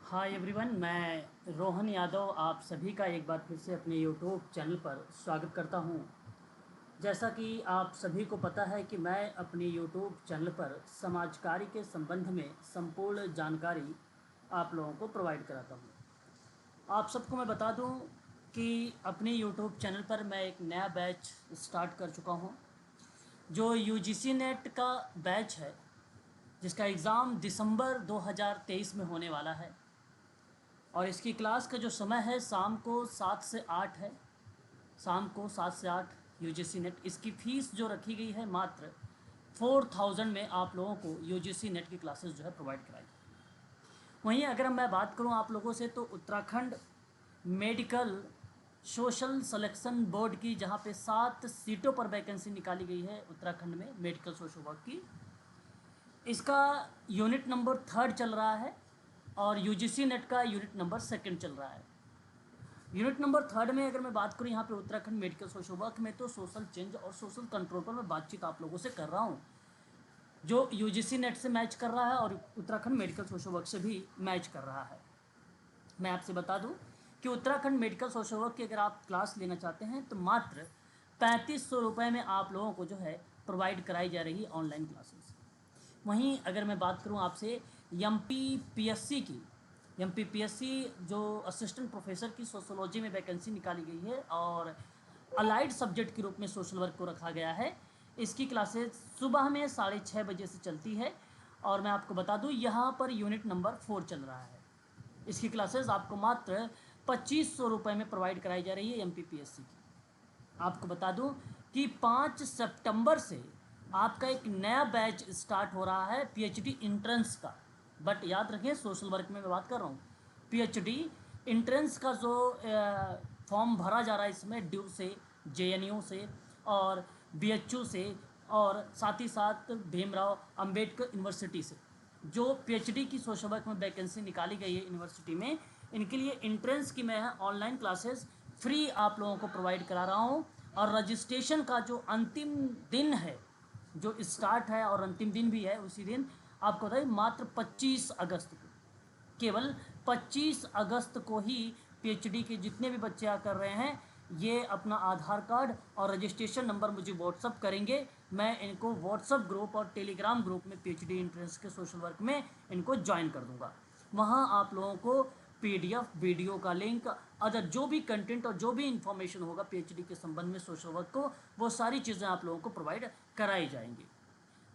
Hi everyone, मैं रोहन यादव आप सभी का एक बार फिर से अपने यूट्यूब चैनल पर स्वागत करता हूं। जैसा कि आप सभी को पता है कि मैं अपने यूट्यूब चैनल पर समाज कार्य के संबंध में संपूर्ण जानकारी आप लोगों को प्रोवाइड कराता हूं। आप सबको मैं बता दूं कि अपने यूट्यूब चैनल पर मैं एक नया बैच स्टार्ट कर चुका हूं, जो यूजीसी नेट का बैच है, जिसका एग्ज़ाम दिसंबर 2023 में होने वाला है। और इसकी क्लास का जो समय है शाम को 7 से 8 है। शाम को 7 से 8 यूजीसी नेट। इसकी फ़ीस जो रखी गई है मात्र 4000 में आप लोगों को यूजीसी नेट की क्लासेस जो है प्रोवाइड कराई जाएगी। वहीं अगर मैं बात करूं आप लोगों से, तो Uttarakhand medical social selection board की जहां पे 7 सीटों पर वैकेंसी निकाली गई है उत्तराखंड में मेडिकल सोशल वर्क की, इसका यूनिट नंबर 3 चल रहा है और यूजीसी नेट का यूनिट नंबर 2 चल रहा है। यूनिट नंबर 3 में अगर मैं बात करूं यहाँ पे उत्तराखंड मेडिकल सोशल वर्क में, तो सोशल चेंज और सोशल कंट्रोल पर मैं बातचीत आप लोगों से कर रहा हूँ, जो यूजीसी नेट से मैच कर रहा है और उत्तराखंड मेडिकल सोशल वर्क से भी मैच कर रहा है। मैं आपसे बता दूं कि उत्तराखंड मेडिकल सोशल वर्क की अगर आप क्लास लेना चाहते हैं तो मात्र 3500 रुपये में आप लोगों को जो है प्रोवाइड कराई जा रही ऑनलाइन क्लासेस। वहीं अगर मैं बात करूं आपसे एमपीपीएससी की, एमपीपीएससी जो असिस्टेंट प्रोफेसर की सोशोलॉजी में वैकेंसी निकाली गई है और अलाइड सब्जेक्ट के रूप में सोशल वर्क को रखा गया है, इसकी क्लासेस सुबह में 6:30 बजे से चलती है। और मैं आपको बता दूं यहाँ पर यूनिट नंबर 4 चल रहा है। इसकी क्लासेस आपको मात्र 2500 रुपये में प्रोवाइड कराई जा रही है एमपीपीएससी की। आपको बता दूं कि 5 सितंबर से आपका एक नया बैच स्टार्ट हो रहा है पीएचडी इंट्रेंस का। बट याद रखें, सोशल वर्क में मैं बात कर रहा हूँ। पीएचडी इंट्रेंस का जो फॉर्म भरा जा रहा है इसमें ड्यू से, जेएनयू से और बीएचयू से और साथ ही साथ भीमराव अंबेडकर यूनिवर्सिटी से, जो पीएचडी की सोशल वर्क में वैकेंसी निकाली गई है यूनिवर्सिटी में, इनके लिए इंट्रेंस की मैं ऑनलाइन क्लासेस फ्री आप लोगों को प्रोवाइड करा रहा हूँ। और रजिस्ट्रेशन का जो अंतिम दिन है, जो स्टार्ट है और अंतिम दिन भी है उसी दिन, आपको बताइए मात्र 25 अगस्त को, केवल 25 अगस्त को ही पीएचडी के जितने भी बच्चे कर रहे हैं, ये अपना आधार कार्ड और रजिस्ट्रेशन नंबर मुझे व्हाट्सअप करेंगे। मैं इनको व्हाट्सअप ग्रुप और टेलीग्राम ग्रुप में पीएचडी इंट्रेंस के सोशल वर्क में इनको ज्वाइन कर दूंगा। वहाँ आप लोगों को पीडीएफ, वीडियो का लिंक, अदर जो भी कंटेंट और जो भी इंफॉर्मेशन होगा पीएचडी के संबंध में सोशल वर्क को, वो सारी चीज़ें आप लोगों को प्रोवाइड कराई जाएंगी।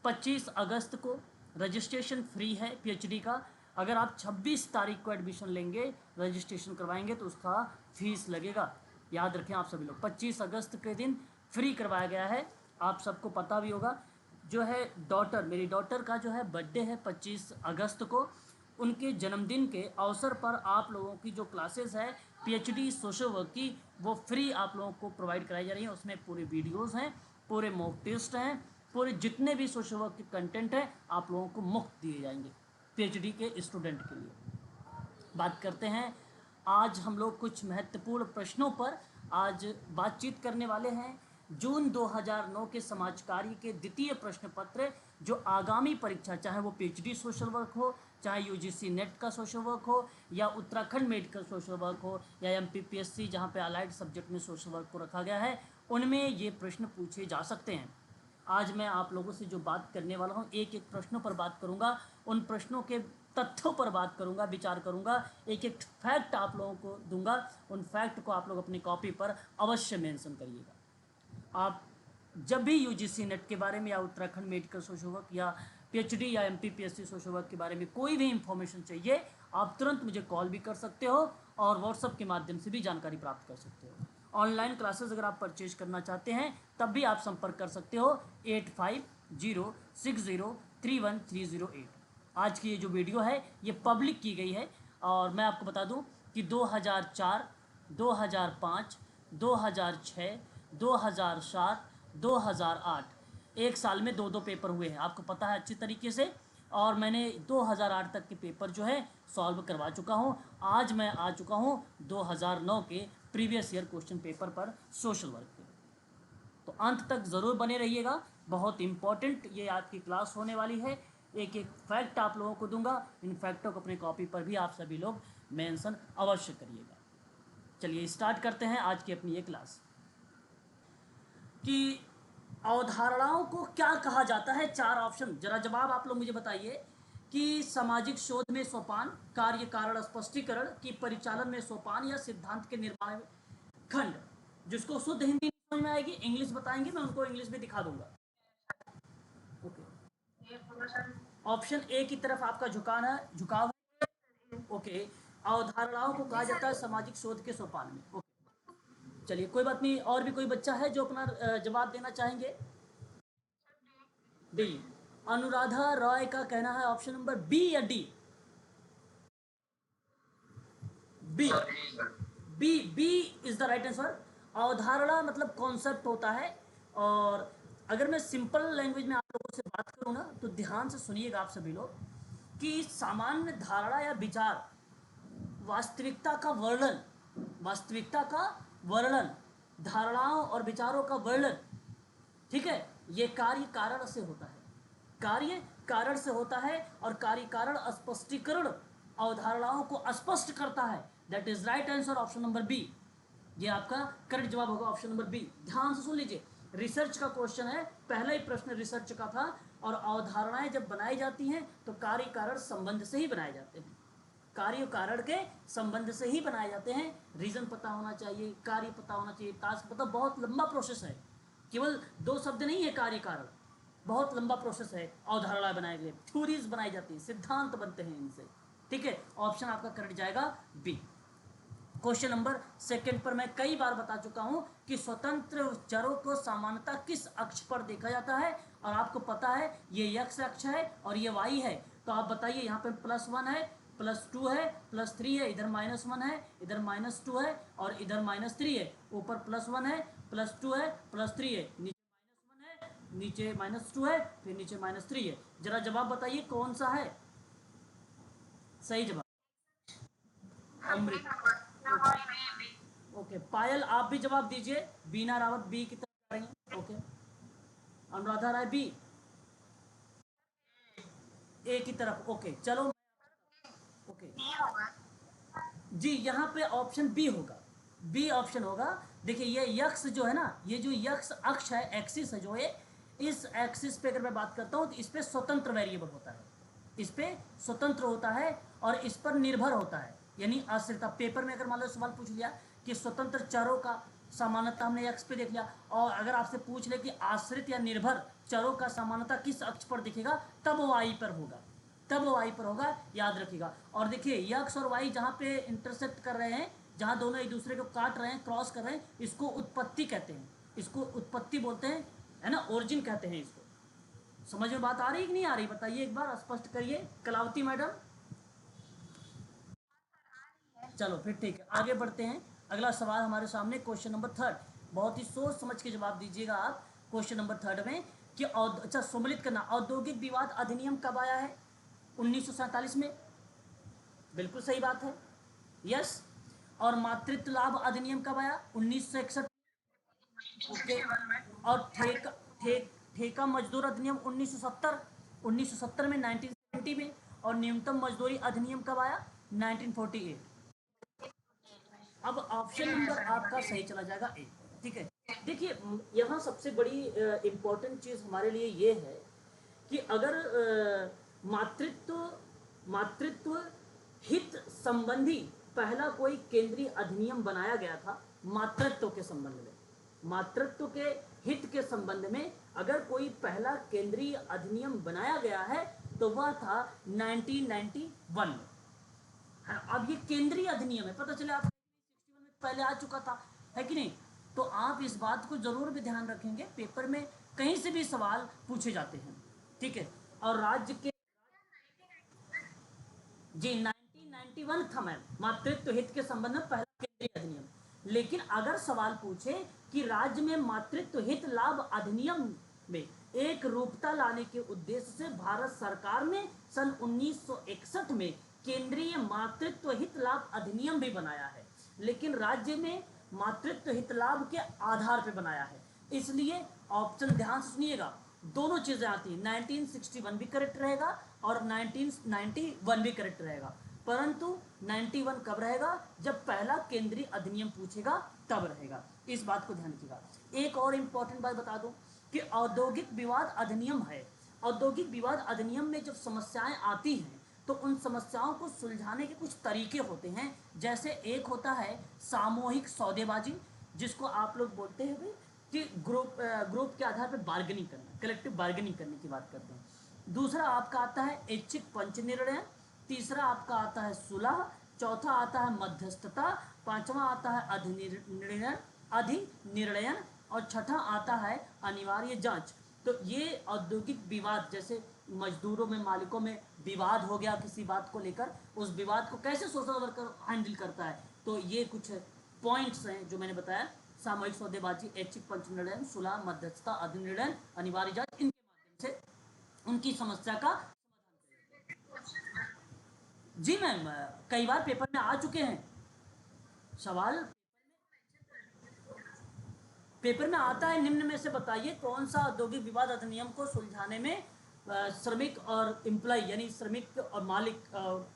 25 अगस्त को रजिस्ट्रेशन फ्री है पीएचडी का। अगर आप 26 तारीख को एडमिशन लेंगे, रजिस्ट्रेशन करवाएंगे, तो उसका फीस लगेगा। याद रखें आप सभी लोग, 25 अगस्त के दिन फ्री करवाया गया है। आप सबको पता भी होगा, जो है मेरी डॉटर का जो है बर्थडे है 25 अगस्त को। उनके जन्मदिन के अवसर पर आप लोगों की जो क्लासेस है पीएचडी सोशल वर्क की, वो फ्री आप लोगों को प्रोवाइड कराई जा रही है। उसमें पूरे वीडियोस हैं, पूरे मॉक टेस्ट हैं, पूरे जितने भी सोशल वर्क के कंटेंट हैं आप लोगों को मुफ्त दिए जाएंगे पीएचडी के स्टूडेंट के लिए। बात करते हैं, आज हम लोग कुछ महत्वपूर्ण प्रश्नों पर आज बातचीत करने वाले हैं। जून 2009 के समाज कार्य के द्वितीय प्रश्न पत्र, जो आगामी परीक्षा, चाहे वो पीएचडी सोशल वर्क हो, चाहे यूजीसी नेट का सोशल वर्क हो, या उत्तराखंड मेडिकल सोशल वर्क हो, या एमपीपीएससी जहाँ पे अलाइड सब्जेक्ट में सोशल वर्क को रखा गया है, उनमें ये प्रश्न पूछे जा सकते हैं। आज मैं आप लोगों से जो बात करने वाला हूँ, एक एक प्रश्नों पर बात करूँगा, उन प्रश्नों के तथ्यों पर बात करूँगा, विचार करूँगा, एक एक फैक्ट आप लोगों को दूंगा। उन फैक्ट को आप लोग अपनी कॉपी पर अवश्य मेंशन करिएगा। आप जब भी यूजीसी नेट के बारे में या उत्तराखंड मेडिकल सोशल वर्क या पीएचडी या एमपीपीएससी सोशल वर्क के बारे में कोई भी इंफॉर्मेशन चाहिए, आप तुरंत मुझे कॉल भी कर सकते हो और व्हाट्सएप के माध्यम से भी जानकारी प्राप्त कर सकते हो। ऑनलाइन क्लासेस अगर आप परचेज करना चाहते हैं तब भी आप संपर्क कर सकते हो 8506031308। आज की ये जो वीडियो है ये पब्लिक की गई है। और मैं आपको बता दूं कि 2004, 2005, 2006, 2007, 2008 एक साल में 2-2 पेपर हुए हैं, आपको पता है अच्छी तरीके से। और मैंने 2008 तक के पेपर जो है सॉल्व करवा चुका हूँ। आज मैं आ चुका हूँ 2009 के प्रीवियस ईयर क्वेश्चन पेपर पर सोशल वर्क पे। तो अंत तक ज़रूर बने रहिएगा, बहुत इम्पॉर्टेंट ये आपकी क्लास होने वाली है। एक एक फैक्ट आप लोगों को दूंगा, इन फैक्टों को अपने कॉपी पर भी आप सभी लोग मेंशन अवश्य करिएगा। चलिए स्टार्ट करते हैं आज की अपनी ये क्लास कि अवधारणाओं को क्या कहा जाता है। चार ऑप्शन, जरा जवाब आप लोग मुझे बताइए कि सामाजिक शोध में सोपान, कार्य कारण स्पष्टीकरण, की परिचालन में सोपान, या सिद्धांत के निर्माण में खंड। जिसको शुद्ध हिंदी समझ में आएगी इंग्लिश बताएंगे, मैं उनको इंग्लिश भी दिखा दूंगा। ओके, ऑप्शन ए की तरफ आपका झुकाव है। ओके, अवधारणाओं को कहा जाता है सामाजिक शोध के सोपान में। ओके, चलिए कोई बात नहीं, और भी कोई बच्चा है जो अपना जवाब देना चाहेंगे? डी, अनुराधा रॉय का कहना है ऑप्शन नंबर बी या D? B, B B is the right answer. अवधारणा मतलब कॉन्सेप्ट होता है, और अगर मैं सिंपल लैंग्वेज में आप लोगों से बात करूँ ना, तो ध्यान से सुनिएगा आप सभी लोग कि सामान्य धारणा या विचार वास्तविकता का वर्णन, वास्तविकता का वर्णन, धारणाओं और विचारों का वर्णन, ठीक है, ये कार्य कारण से होता है। कार्य कारण से होता है, और कार्य कारण स्पष्टीकरण अवधारणाओं को स्पष्ट करता है। That is right answer, option number B. ये आपका करेक्ट जवाब होगा, ऑप्शन नंबर बी। ध्यान से सुन लीजिए, रिसर्च का क्वेश्चन है, पहला ही प्रश्न रिसर्च का था। और अवधारणाएं जब बनाई जाती हैं तो कार्य कारण संबंध से ही बनाए जाते हैं, कार्य कारण के संबंध से ही बनाए जाते हैं। रीजन पता होना चाहिए, कार्य पता होना चाहिए, टास्क पता, बहुत लंबा प्रोसेस है, केवल दो शब्द नहीं है कार्य कारण, बहुत लंबा प्रोसेस है। अवधारणा बनाए गए, थ्योरीज बनाई जाती है, सिद्धांत बनते हैं इनसे, ठीक है। ऑप्शन आपका करेक्ट जाएगा बी। क्वेश्चन नंबर सेकंड पर मैं कई बार बता चुका हूं कि स्वतंत्र चरों को सामान्यतः किस अक्ष पर देखा जाता है, और आपको पता है ये एक्स अक्ष है और ये वाई है। तो आप बताइए, यहाँ पे +1 है, +2 है, +3 है, इधर -1 है, इधर -2 है, और इधर -3 है। ऊपर +1 है, +2 है, +3 है, नीचे -1 है, नीचे -2 है, फिर नीचे -3 है। जरा जवाब बताइए कौन सा है सही जवाब? अमृत। ओके, पायल आप भी जवाब दीजिए। बीना रावत बी की तरफ जा रही हैं। ओके, अनुराधा राय बी, ए की तरफ। ओके चलो, ओके जी, यहाँ पे ऑप्शन बी होगा, बी ऑप्शन होगा। देखिए ये यक्स जो है ना, ये जो यक्स अक्ष है, एक्सिस है जो है, इस एक्सिस पे अगर मैं बात करता हूँ तो इस पे स्वतंत्र वेरिएबल होता है, इस पे स्वतंत्र होता है, और इस पर निर्भर होता है, यानी आश्रित। पेपर में अगर मान लो सवाल पूछ लिया कि स्वतंत्र चरों का सामान्यता, हमने एक्स पे देख लिया, और अगर आपसे पूछ ले कि आश्रित या निर्भर चरों का सामान्यता किस अक्ष पर दिखेगा, तब वो वाई पर होगा, तब वाई पर होगा, याद रखिएगा। और देखिए यक्स और वाई जहाँ पे इंटरसेक्ट कर रहे हैं, जहाँ दोनों एक दूसरे को काट रहे हैं, क्रॉस कर रहे हैं, इसको उत्पत्ति कहते हैं, इसको उत्पत्ति बोलते हैं, है ना, ओरिजिन कहते हैं इसको। समझ में बात आ रही है कि नहीं आ रही, बताइए एक बार, स्पष्ट करिए कलावती मैडम। चलो फिर ठीक है, आगे बढ़ते हैं। अगला सवाल हमारे सामने, क्वेश्चन नंबर थर्ड। बहुत ही सोच समझ के जवाब दीजिएगा आप क्वेश्चन नंबर थर्ड में कि अच्छा सम्मिलित करना, औद्योगिक विवाद अधिनियम कब आया है? 1947 में, बिल्कुल सही बात है, यस। और मातृत्व लाभ अधिनियम कब आया? 1961। ओके, और ठेका मजदूर अधिनियम 1970, 1970 में, 1970 में। और न्यूनतम मजदूरी अधिनियम कब आया? 1948। अब ऑप्शन नंबर आपका सही चला जाएगा ए, ठीक है। देखिए यहाँ सबसे बड़ी इम्पोर्टेंट चीज़ हमारे लिए ये है कि अगर मातृत्व मातृत्व हित संबंधी पहला कोई केंद्रीय अधिनियम बनाया गया था मातृत्व के संबंध में, मातृत्व के हित के संबंध में अगर कोई पहला केंद्रीय अधिनियम बनाया गया है तो वह था 1991 में। अब ये केंद्रीय अधिनियम है, पता चले आप 61 में पहले आ चुका था, है कि नहीं? तो आप इस बात को जरूर भी ध्यान रखेंगे, पेपर में कहीं से भी सवाल पूछे जाते हैं, ठीक है। और राज्य के जी 1991 था मैम, मातृत्व हित के संबंध में पहला केंद्रीय अधिनियम। लेकिन अगर सवाल पूछे कि राज्य में मातृत्व हित लाभ अधिनियम में एक रूपता लाने के उद्देश्य से भारत सरकार ने सन 1961 में केंद्रीय मातृत्व हित लाभ अधिनियम भी बनाया है, लेकिन राज्य में मातृत्व हित लाभ के आधार पर बनाया है। इसलिए ऑप्शन ध्यान से सुनिएगा, दोनों चीजें आती हैं, 1961 भी करेक्ट रहेगा और 1991 भी करेक्ट रहेगा, परंतु 91 कब रहेगा, जब पहला केंद्रीय अधिनियम पूछेगा तब रहेगा। इस बात को ध्यान रखिएगा। एक और इंपॉर्टेंट बात बता दूं कि औद्योगिक विवाद अधिनियम है। औद्योगिक विवाद अधिनियम में जब समस्याएं आती हैं तो उन समस्याओं को सुलझाने के कुछ तरीके होते हैं। जैसे एक होता है सामूहिक सौदेबाजी, जिसको आप लोग बोलते हैं भाई कि ग्रुप के आधार पर बार्गेनिंग करना, कलेक्टिव बार्गेनिंग करने की बात करते हैं। दूसरा आपका आता है ऐच्छिक पंच निर्णय, तीसरा आपका आता है सुलह, चौथा आता है मध्यस्थता, पांचवा आता है अधिनिर्णयन और छठा आता है अनिवार्य जांच। तो ये औद्योगिक विवाद, जैसे मजदूरों में मालिकों में विवाद हो गया किसी बात को लेकर, उस विवाद को कैसे सोशल वर्कर हैंडल करता है, तो ये कुछ पॉइंट्स हैं जो मैंने बताया। सामूहिक सौदेबाजी, ऐच्छिक पंच निर्णय, सुलह, मध्यस्थता, अधिनिर्णय, अनिवार्य जांच, इनके माध्यम से उनकी समस्या का जी मैम कई बार पेपर में आ चुके हैं सवाल। पेपर में आता है, निम्न में से बताइए कौन सा औद्योगिक विवाद अधिनियम को सुलझाने में श्रमिक और एम्प्लॉय यानी श्रमिक और मालिक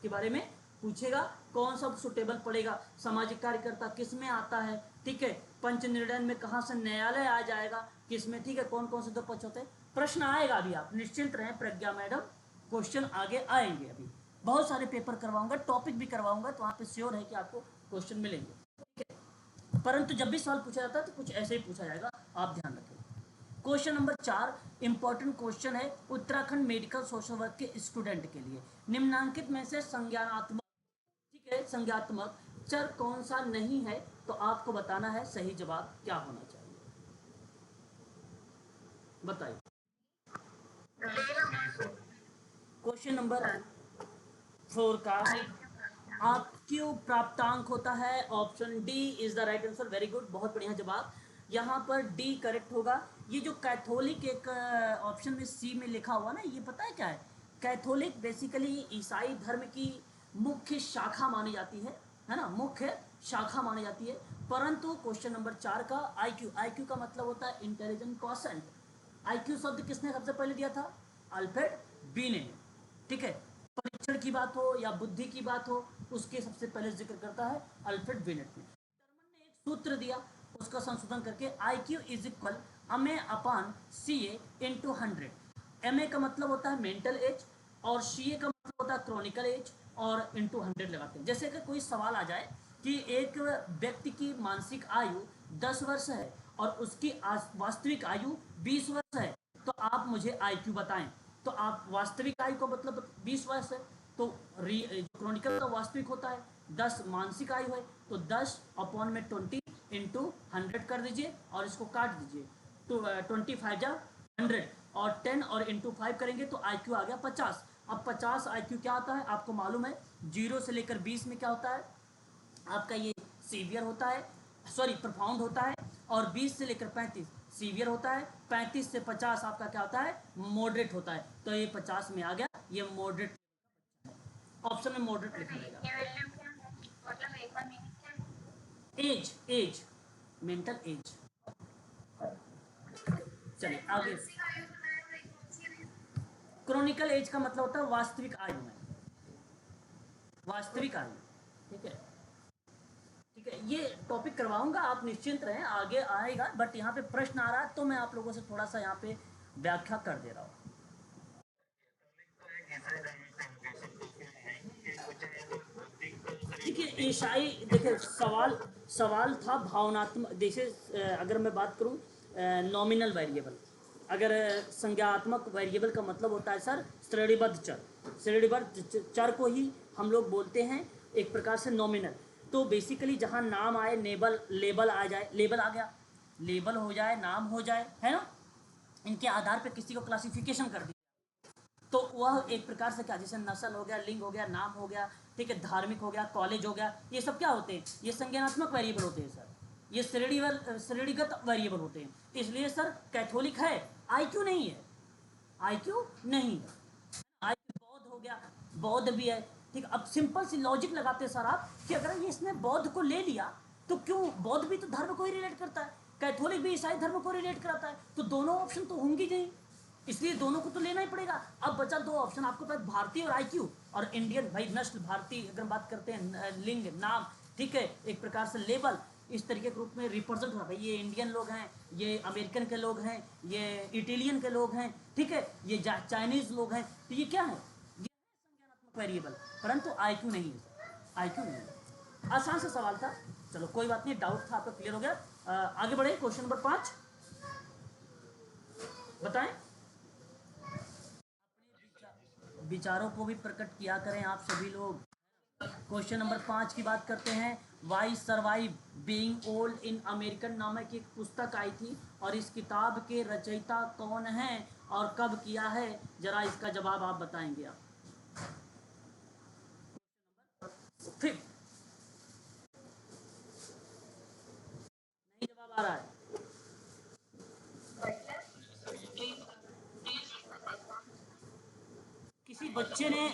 के बारे में पूछेगा, कौन सा सुटेबल पड़ेगा। सामाजिक कार्यकर्ता किस में आता है, ठीक है। पंच निर्णय में कहाँ से न्यायालय आ जाएगा, किस में, ठीक है। कौन कौन से दो पक्ष होते हैं, प्रश्न आएगा। अभी आप निश्चिंत रहें प्रज्ञा मैडम, क्वेश्चन आगे आएंगे। अभी बहुत सारे पेपर करवाऊंगा, टॉपिक भी करवाऊंगा, तो वहाँ पे श्योर है कि आपको क्वेश्चन मिलेंगे, ठीक है। परंतु जब भी सवाल पूछा जाता है तो कुछ ऐसे ही पूछा जाएगा, आप ध्यान रखें। क्वेश्चन नंबर 4 इंपॉर्टेंट क्वेश्चन है उत्तराखंड मेडिकल सोशल वर्क के स्टूडेंट के लिए। निम्नांकित में से संज्ञानात्मक, ठीक है, संज्ञात्मक चर कौन सा नहीं है, तो आपको बताना है सही जवाब क्या होना चाहिए, बताइए। क्वेश्चन नंबर 4 का आपको प्राप्तांक होता है option D is the right answer. Very good, बहुत बढ़िया जवाब। यहाँ पर डी करेक्ट होगा। ये जो कैथोलिक एक ऑप्शन में सी में लिखा हुआ ना, ये पता है क्या है, कैथोलिक बेसिकली ईसाई धर्म की मुख्य शाखा मानी जाती है ना, मुख्य शाखा मानी जाती है। परंतु क्वेश्चन नंबर 4 का आईक्यू, आईक्यू का मतलब होता है इंटेलिजेंट क्वोशिएंट। आईक्यू शब्द किसने सबसे पहले दिया था, अल्फ्रेड बीने ने, ठीक है। परीक्षण की बात हो या बुद्धि की बात हो, उसके सबसे पहले जिक्र करता है अल्फ्रेड बिनेट ने। टर्मन ने एक सूत्र दिया, उसका संशोधन करके I Q is equal MA upon C A into 100। MA का मतलब होता है मेंटल एज और सी ए का मतलब होता है क्रॉनिकल एज, और इंटू 100 लगाते हैं। जैसे कि कोई सवाल आ जाए कि एक व्यक्ति की मानसिक आयु 10 वर्ष है और उसकी वास्तविक आयु 20 वर्ष है, तो आप मुझे आई क्यू बताएं। तो आप वास्तविक आयु का मतलब 20 वर्ष है, तो क्रॉनिकल का वास्तविक होता है 10, मानसिक आयु है तो 10 अपॉन में 20 इंटू 100 कर दीजिए और इसको काट दीजिए, तो 25 जा 100 और 10 और इंटू 5 करेंगे तो आई क्यू आ गया 50। अब 50 आई क्यू क्या होता है आपको मालूम है, 0 से लेकर 20 में क्या होता है आपका, ये सीवियर होता है, सॉरी प्रोफाउंड होता है, और 20 से लेकर 35 सीवियर होता है, 35 से 50 आपका क्या होता है, मॉडरेट होता है। तो ये 50 में आ गया, ये मॉडरेट, ऑप्शन में मॉडरेट लिखा जाएगा। Age, age mental age. चलिए आगे, क्रॉनिकल एज का मतलब होता है वास्तविक आयु में, वास्तविक आयु, ठीक है, ठीक है। ये टॉपिक करवाऊंगा, आप निश्चिंत रहें, आगे आएगा। बट यहाँ पे प्रश्न आ रहा है तो मैं आप लोगों से थोड़ा सा यहाँ पे व्याख्या कर दे रहा हूँ। देखिए ईसाई, देखिए सवाल सवाल था भावनात्मक, देखिए अगर मैं बात करूँ नॉमिनल वेरिएबल, अगर संज्ञात्मक वेरिएबल का मतलब होता है सर श्रेणीबद्ध चर, श्रेणीबद्ध चर को ही हम लोग बोलते हैं एक प्रकार से नॉमिनल। तो बेसिकली जहाँ नाम आए, लेबल लेबल आ जाए, लेबल आ गया, लेबल हो जाए, नाम हो जाए, है ना, इनके आधार पर किसी को क्लासिफिकेशन कर दिया तो वह एक प्रकार से क्या, जैसे नस्ल हो गया, लिंग हो गया, नाम हो गया, ठीक है, धार्मिक हो गया, कॉलेज हो गया, ये सब क्या होते हैं, ये संज्ञानात्मक वेरिएबल होते हैं सर, ये श्रेणीगत वेरिएबल होते हैं। इसलिए सर कैथोलिक है, आईक्यू नहीं है, आईक्यू नहीं है, आईक्यू बौद्ध हो गया, बौद्ध भी है, ठीक। अब सिंपल सी लॉजिक लगाते हैं सर आप कि अगर ये इसने बौद्ध को ले लिया तो क्यों, बौद्ध भी तो धर्म को ही रिलेट करता है, कैथोलिक भी ईसाई धर्म को रिलेट कराता है, तो दोनों ऑप्शन तो होंगे नहीं, इसलिए दोनों को तो लेना ही पड़ेगा। अब बचा दो ऑप्शन आपके पास, भारतीय और आईक्यू और इंडियन। भाई नस्ल, भारतीय अगर बात करते हैं, लिंग, नाम, ठीक है, एक प्रकार से लेबल, इस तरीके के रूप में रिप्रेजेंट हो, भाई ये इंडियन लोग हैं, ये अमेरिकन के लोग हैं, ये इटालियन के लोग हैं, ठीक है, ये चाइनीज लोग हैं, तो ये क्या है, ये संज्ञानात्मक वेरिएबल, परंतु आईक्यू नहीं है, आईक्यू नहीं है। आसान सा सवाल था, चलो कोई बात नहीं, डाउट था आपका क्लियर हो गया। आगे बढ़े, क्वेश्चन नंबर 5 बताएं। विचारों को भी प्रकट किया करें आप सभी लोग। क्वेश्चन नंबर 5 की बात करते हैं। Why survive being old in American नामक एक पुस्तक आई थी, और इस किताब के रचयिता कौन हैं और कब किया है, जरा इसका जवाब आप बताएंगे। आप फिर नहीं जवाब आ रहा है। किसी बच्चे ने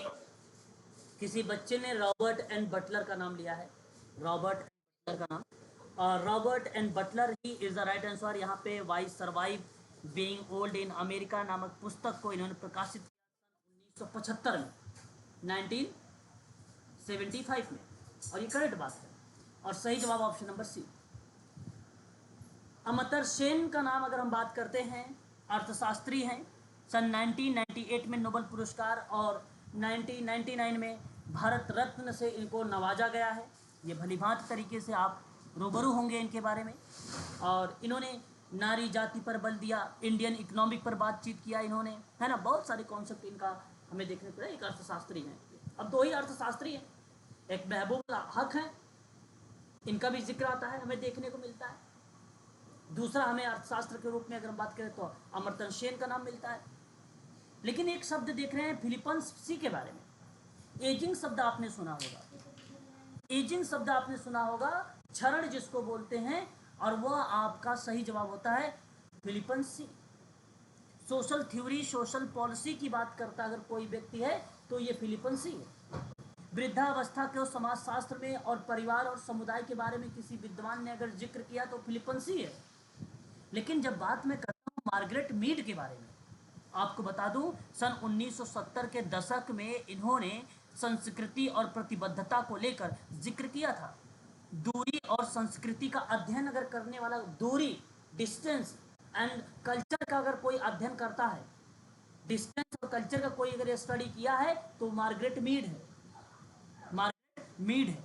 किसी बच्चे ने रॉबर्ट एंड बटलर का नाम लिया है, रॉबर्ट एंड बटलर का नाम, और रॉबर्ट एंड बटलर ही इज द राइट आंसर। यहाँ पे why survive being old in America नामक पुस्तक को इन्होंने प्रकाशित किया 1975 में, 1975 में, और ये करेक्ट बात है। और सही जवाब option number C. Amartya Sen का नाम अगर हम बात करते हैं, अर्थशास्त्री हैं, सन 1998 में नोबेल पुरस्कार और 1999 में भारत रत्न से इनको नवाजा गया है। ये भलीभांति तरीके से आप रूबरू होंगे इनके बारे में। और इन्होंने नारी जाति पर बल दिया, इंडियन इकोनॉमिक पर बातचीत किया इन्होंने, है ना, बहुत सारे कॉन्सेप्ट इनका हमें देखने को मिला। एक अर्थशास्त्री हैं, अब दो ही अर्थशास्त्री हैं, एक महबूब हक हैं, इनका भी जिक्र आता है, हमें देखने को मिलता है। दूसरा हमें अर्थशास्त्र के रूप में अगर हम बात करें तो अमर्त्य सेन का नाम मिलता है। लेकिन एक शब्द देख रहे हैं फिलिपन्स सी के बारे में। एजिंग शब्द आपने सुना होगा, एजिंग शब्द आपने सुना होगा, क्षरण जिसको बोलते हैं, और वह आपका सही जवाब होता है फिलिपन्स सी। सोशल थ्योरी, सोशल पॉलिसी की बात करता अगर कोई व्यक्ति है तो ये फिलिपन्स सी है। वृद्धावस्था के समाजशास्त्र में और परिवार और समुदाय के बारे में किसी विद्वान ने अगर जिक्र किया तो फिलिपन्स सी है। लेकिन जब बात मैं करता हूँ मार्गरेट मीड के बारे में, आपको बता दूं सन 1970 के दशक में इन्होंने संस्कृति और प्रतिबद्धता को लेकर जिक्र किया था। दूरी और संस्कृति का अध्ययन अगर करने वाला, दूरी, डिस्टेंस एंड कल्चर का अगर कोई अध्ययन करता है, डिस्टेंस और कल्चर का कोई अगर स्टडी किया है तो मार्गरेट मीड है, मार्गरेट मीड है,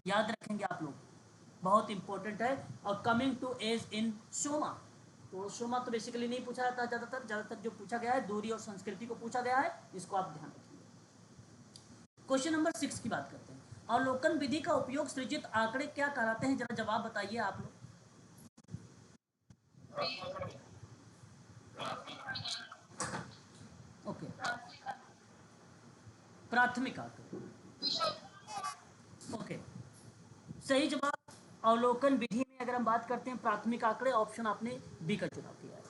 याद रखेंगे आप लोग, बहुत इंपॉर्टेंट है। और कमिंग टू एज इन शोमा, तो शोमा तो बेसिकली नहीं पूछा जाता, ज़्यादातर जो पूछा गया है दूरी और संस्कृति को पूछा गया है, इसको आप ध्यान रखिए। क्वेश्चन नंबर 6 की बात करते हैं। अवलोकन विधि का उपयोग सृजित आंकड़े क्या कहलाते हैं, जरा जवाब बताइए आप लोग। ओके, प्राथमिक आंकड़े, ओके, सही जवाब अवलोकन विधि में अगर हम बात करते हैं प्राथमिक आंकड़े, ऑप्शन आपने बी का चुनाव किया है,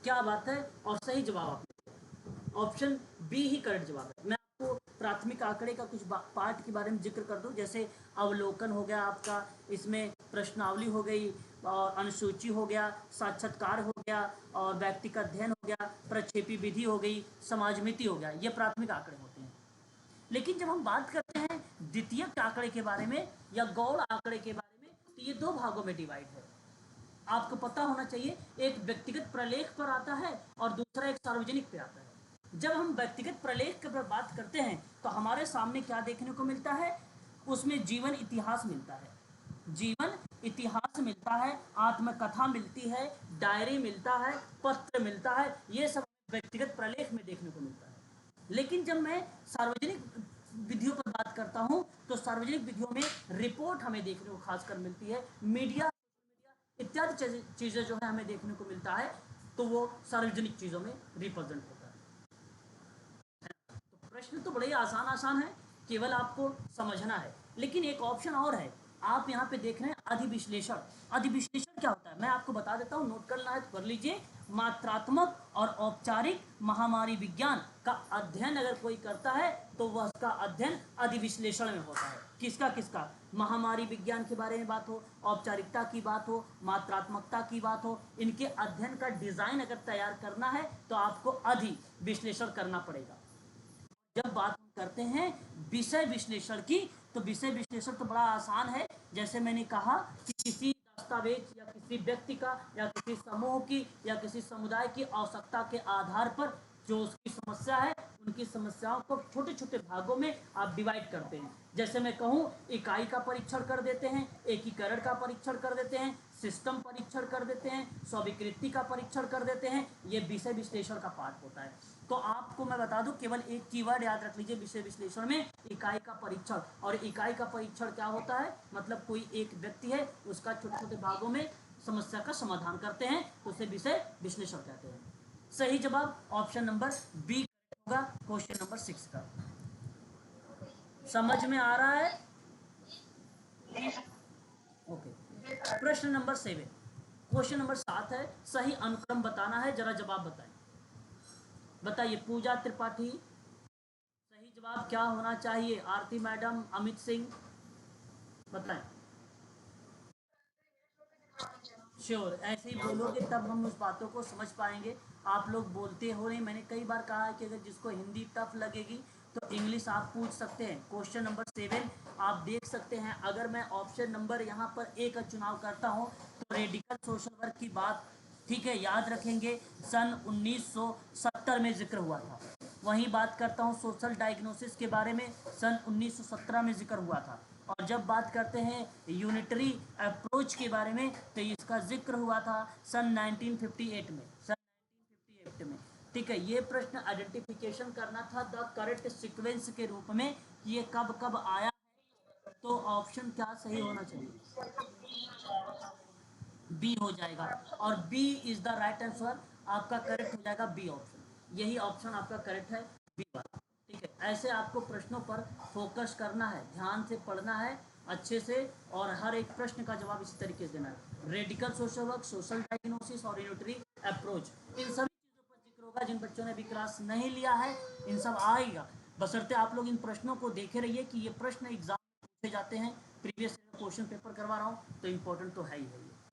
क्या बात है, और सही जवाब आपने ऑप्शन बी ही करेक्ट जवाब है। मैं आपको प्राथमिक आंकड़े का कुछ पार्ट के बारे में जिक्र कर दूं, जैसे अवलोकन हो गया आपका, इसमें प्रश्नावली हो गई, और अनुसूची हो गया, साक्षात्कार हो गया, और व्यक्ति का अध्ययन हो गया, प्रक्षेपी विधि हो गई, समाजमिति हो गया, ये प्राथमिक आंकड़े होते हैं। लेकिन जब हम बात करते हैं द्वितीयक आंकड़े के बारे में या गौड़ आंकड़े के बारे में, तो ये दो भागों में डिवाइड है। आपको पता होना चाहिए, एक व्यक्तिगत प्रलेख पर आता है और दूसरा एक सार्वजनिक पे आता है। जब हम व्यक्तिगत प्रलेख के पर बात करते हैं तो हमारे सामने क्या देखने को मिलता है, उसमें जीवन इतिहास मिलता है, जीवन इतिहास मिलता है, आत्मकथा मिलती है, डायरी मिलता है, पत्र मिलता है, ये सब व्यक्तिगत प्रलेख में देखने को मिलता है। लेकिन जब मैं सार्वजनिक विधियों पर बात करता हूं तो सार्वजनिक विधियों में रिपोर्ट हमें देखने को खासकर मिलती है, मीडिया इत्यादि चीजें जो है हमें देखने को मिलता है, तो वो सार्वजनिक चीजों में रिप्रेजेंट होता है। तो प्रश्न तो बड़े आसान आसान है, केवल आपको समझना है। लेकिन एक ऑप्शन और है, आप यहाँ पे देख रहे हैं अधिविश्लेषण। अधिविश्लेषण क्या होता है मैं आपको बता देता हूँ, नोट करना है तो कर लीजिए। मात्रात्मक और औपचारिक महामारी विज्ञान का अध्ययन अगर कोई करता है तो वह उसका अध्ययन अधिविश्लेषण में होता है। किसका किसका? महामारी विज्ञान के बारे में बात हो, औपचारिकता की बात हो, मात्रात्मकता की बात हो, इनके अध्ययन का डिजाइन अगर तैयार करना है तो आपको अधिविश्लेषण करना पड़ेगा। जब बात हम करते हैं विषय विश्लेषण की, तो विषय विश्लेषण तो बड़ा आसान है। जैसे मैंने कहा कि किसी दस्तावेज या किसी व्यक्ति का या किसी समूह की या किसी समुदाय की आवश्यकता के आधार पर जो उसकी समस्या है, उनकी समस्याओं को छोटे छोटे भागों में आप डिवाइड करते हैं। जैसे मैं कहूँ, इकाई का परीक्षण कर देते हैं, एकीकरण का परीक्षण कर देते हैं, सिस्टम परीक्षण कर देते हैं, स्वीकृति का परीक्षण कर देते हैं। ये विषय विश्लेषण का पार्ट होता है। तो आपको मैं बता दूं, केवल एक कीवर्ड याद रख लीजिए विषय विश्लेषण में, इकाई का परीक्षण। और इकाई का परीक्षण क्या होता है? मतलब कोई एक व्यक्ति है, उसका छोटे छोटे भागों में समस्या का समाधान करते हैं, तो उसे विषय विश्लेषण कहते हैं। सही जवाब ऑप्शन नंबर बी होगा क्वेश्चन नंबर 6 का। समझ में आ रहा है? ओके। प्रश्न नंबर 7, क्वेश्चन नंबर 7 है, सही अनुक्रम बताना है, जरा जवाब बताएं। बताइए पूजा त्रिपाठी, सही जवाब क्या होना चाहिए? आरती मैडम, अमित सिंह, बताएं। श्योर, ऐसे ही बोलोगे तब हम उस बातों को समझ पाएंगे। आप लोग बोलते हो नहीं। मैंने कई बार कहा है कि अगर जिसको हिंदी टफ लगेगी तो इंग्लिश आप पूछ सकते हैं। क्वेश्चन नंबर 7 आप देख सकते हैं। अगर मैं ऑप्शन नंबर यहाँ पर ए का चुनाव करता हूँ तो रेडिकल सोशल वर्क की बात, ठीक है, याद रखेंगे, सन 1970 में जिक्र हुआ था। वहीं बात करता हूँ सोशल डायग्नोसिस के बारे में, सन 1917 में जिक्र हुआ था। और जब बात करते हैं यूनिटरी अप्रोच के बारे में, तो इसका जिक्र हुआ था सन 1958 में, सन 1958 में। ठीक है, ये प्रश्न आइडेंटिफिकेशन करना था द करेक्ट सीक्वेंस के रूप में, ये कब कब आया है। तो ऑप्शन क्या सही होना चाहिए? बी हो जाएगा, और B is the right answer. आपका करेक्ट हो जाएगा बी ऑप्शन। यही ऑप्शन आपका करेक्ट है, बी वाला। ठीक है, ऐसे आपको प्रश्नों पर फोकस करना है, ध्यान से पढ़ना है अच्छे से, और हर एक प्रश्न का जवाब इसी तरीके से देना है। Radical social work, social diagnosis और यूनिटरी अप्रोच, इन सभी चीज़ों पर जिक्र होगा। जिन बच्चों ने अभी क्लास नहीं लिया है, इन सब आएगा, बशर्ते आप लोग इन प्रश्नों को देखे रहिए कि ये प्रश्न एग्जाम में पूछे जाते हैं। प्रीवियस क्वेश्चन पेपर करवा रहा हूँ तो इम्पोर्टेंट तो है ही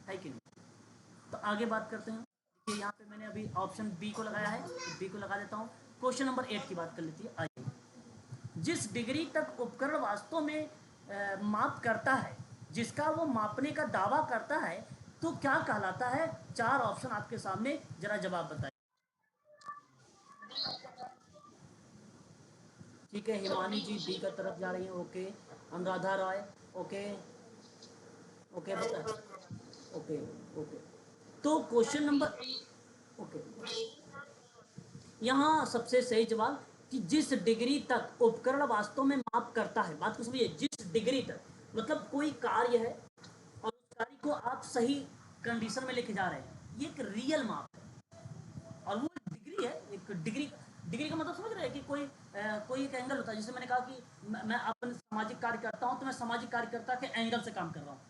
है कि नहीं। तो आगे बात करते हैं। देखिए यहाँ पे मैंने अभी ऑप्शन बी को लगाया है, तो बी को लगा देता हूँ। क्वेश्चन नंबर 8 की बात कर लेती है। आइए, जिस डिग्री तक उपकरण वास्तव में माप करता है, जिसका वो मापने का दावा करता है, तो क्या कहलाता है? 4 ऑप्शन आपके सामने, जरा जवाब बताएं। ठीक है, हिमानी जी डी का तरफ जा रही है, ओके। अनुराधा राय, ओके। ओके बता, ओके। ओके, तो क्वेश्चन नंबर, ओके, यहाँ सबसे सही जवाब कि जिस डिग्री तक उपकरण वास्तव में माप करता है। बात को समझिए, जिस डिग्री तक, मतलब कोई कार्य है और उस कार्य को आप सही कंडीशन में लेके जा रहे हैं, ये एक रियल माप है। और वो डिग्री है, एक डिग्री। डिग्री का मतलब समझ रहे हैं कि कोई एक एंगल होता है। जैसे मैंने कहा कि मैं अपन सामाजिक कार्य करता हूँ, तो मैं सामाजिक कार्यकर्ता के एंगल से काम कर रहा हूँ,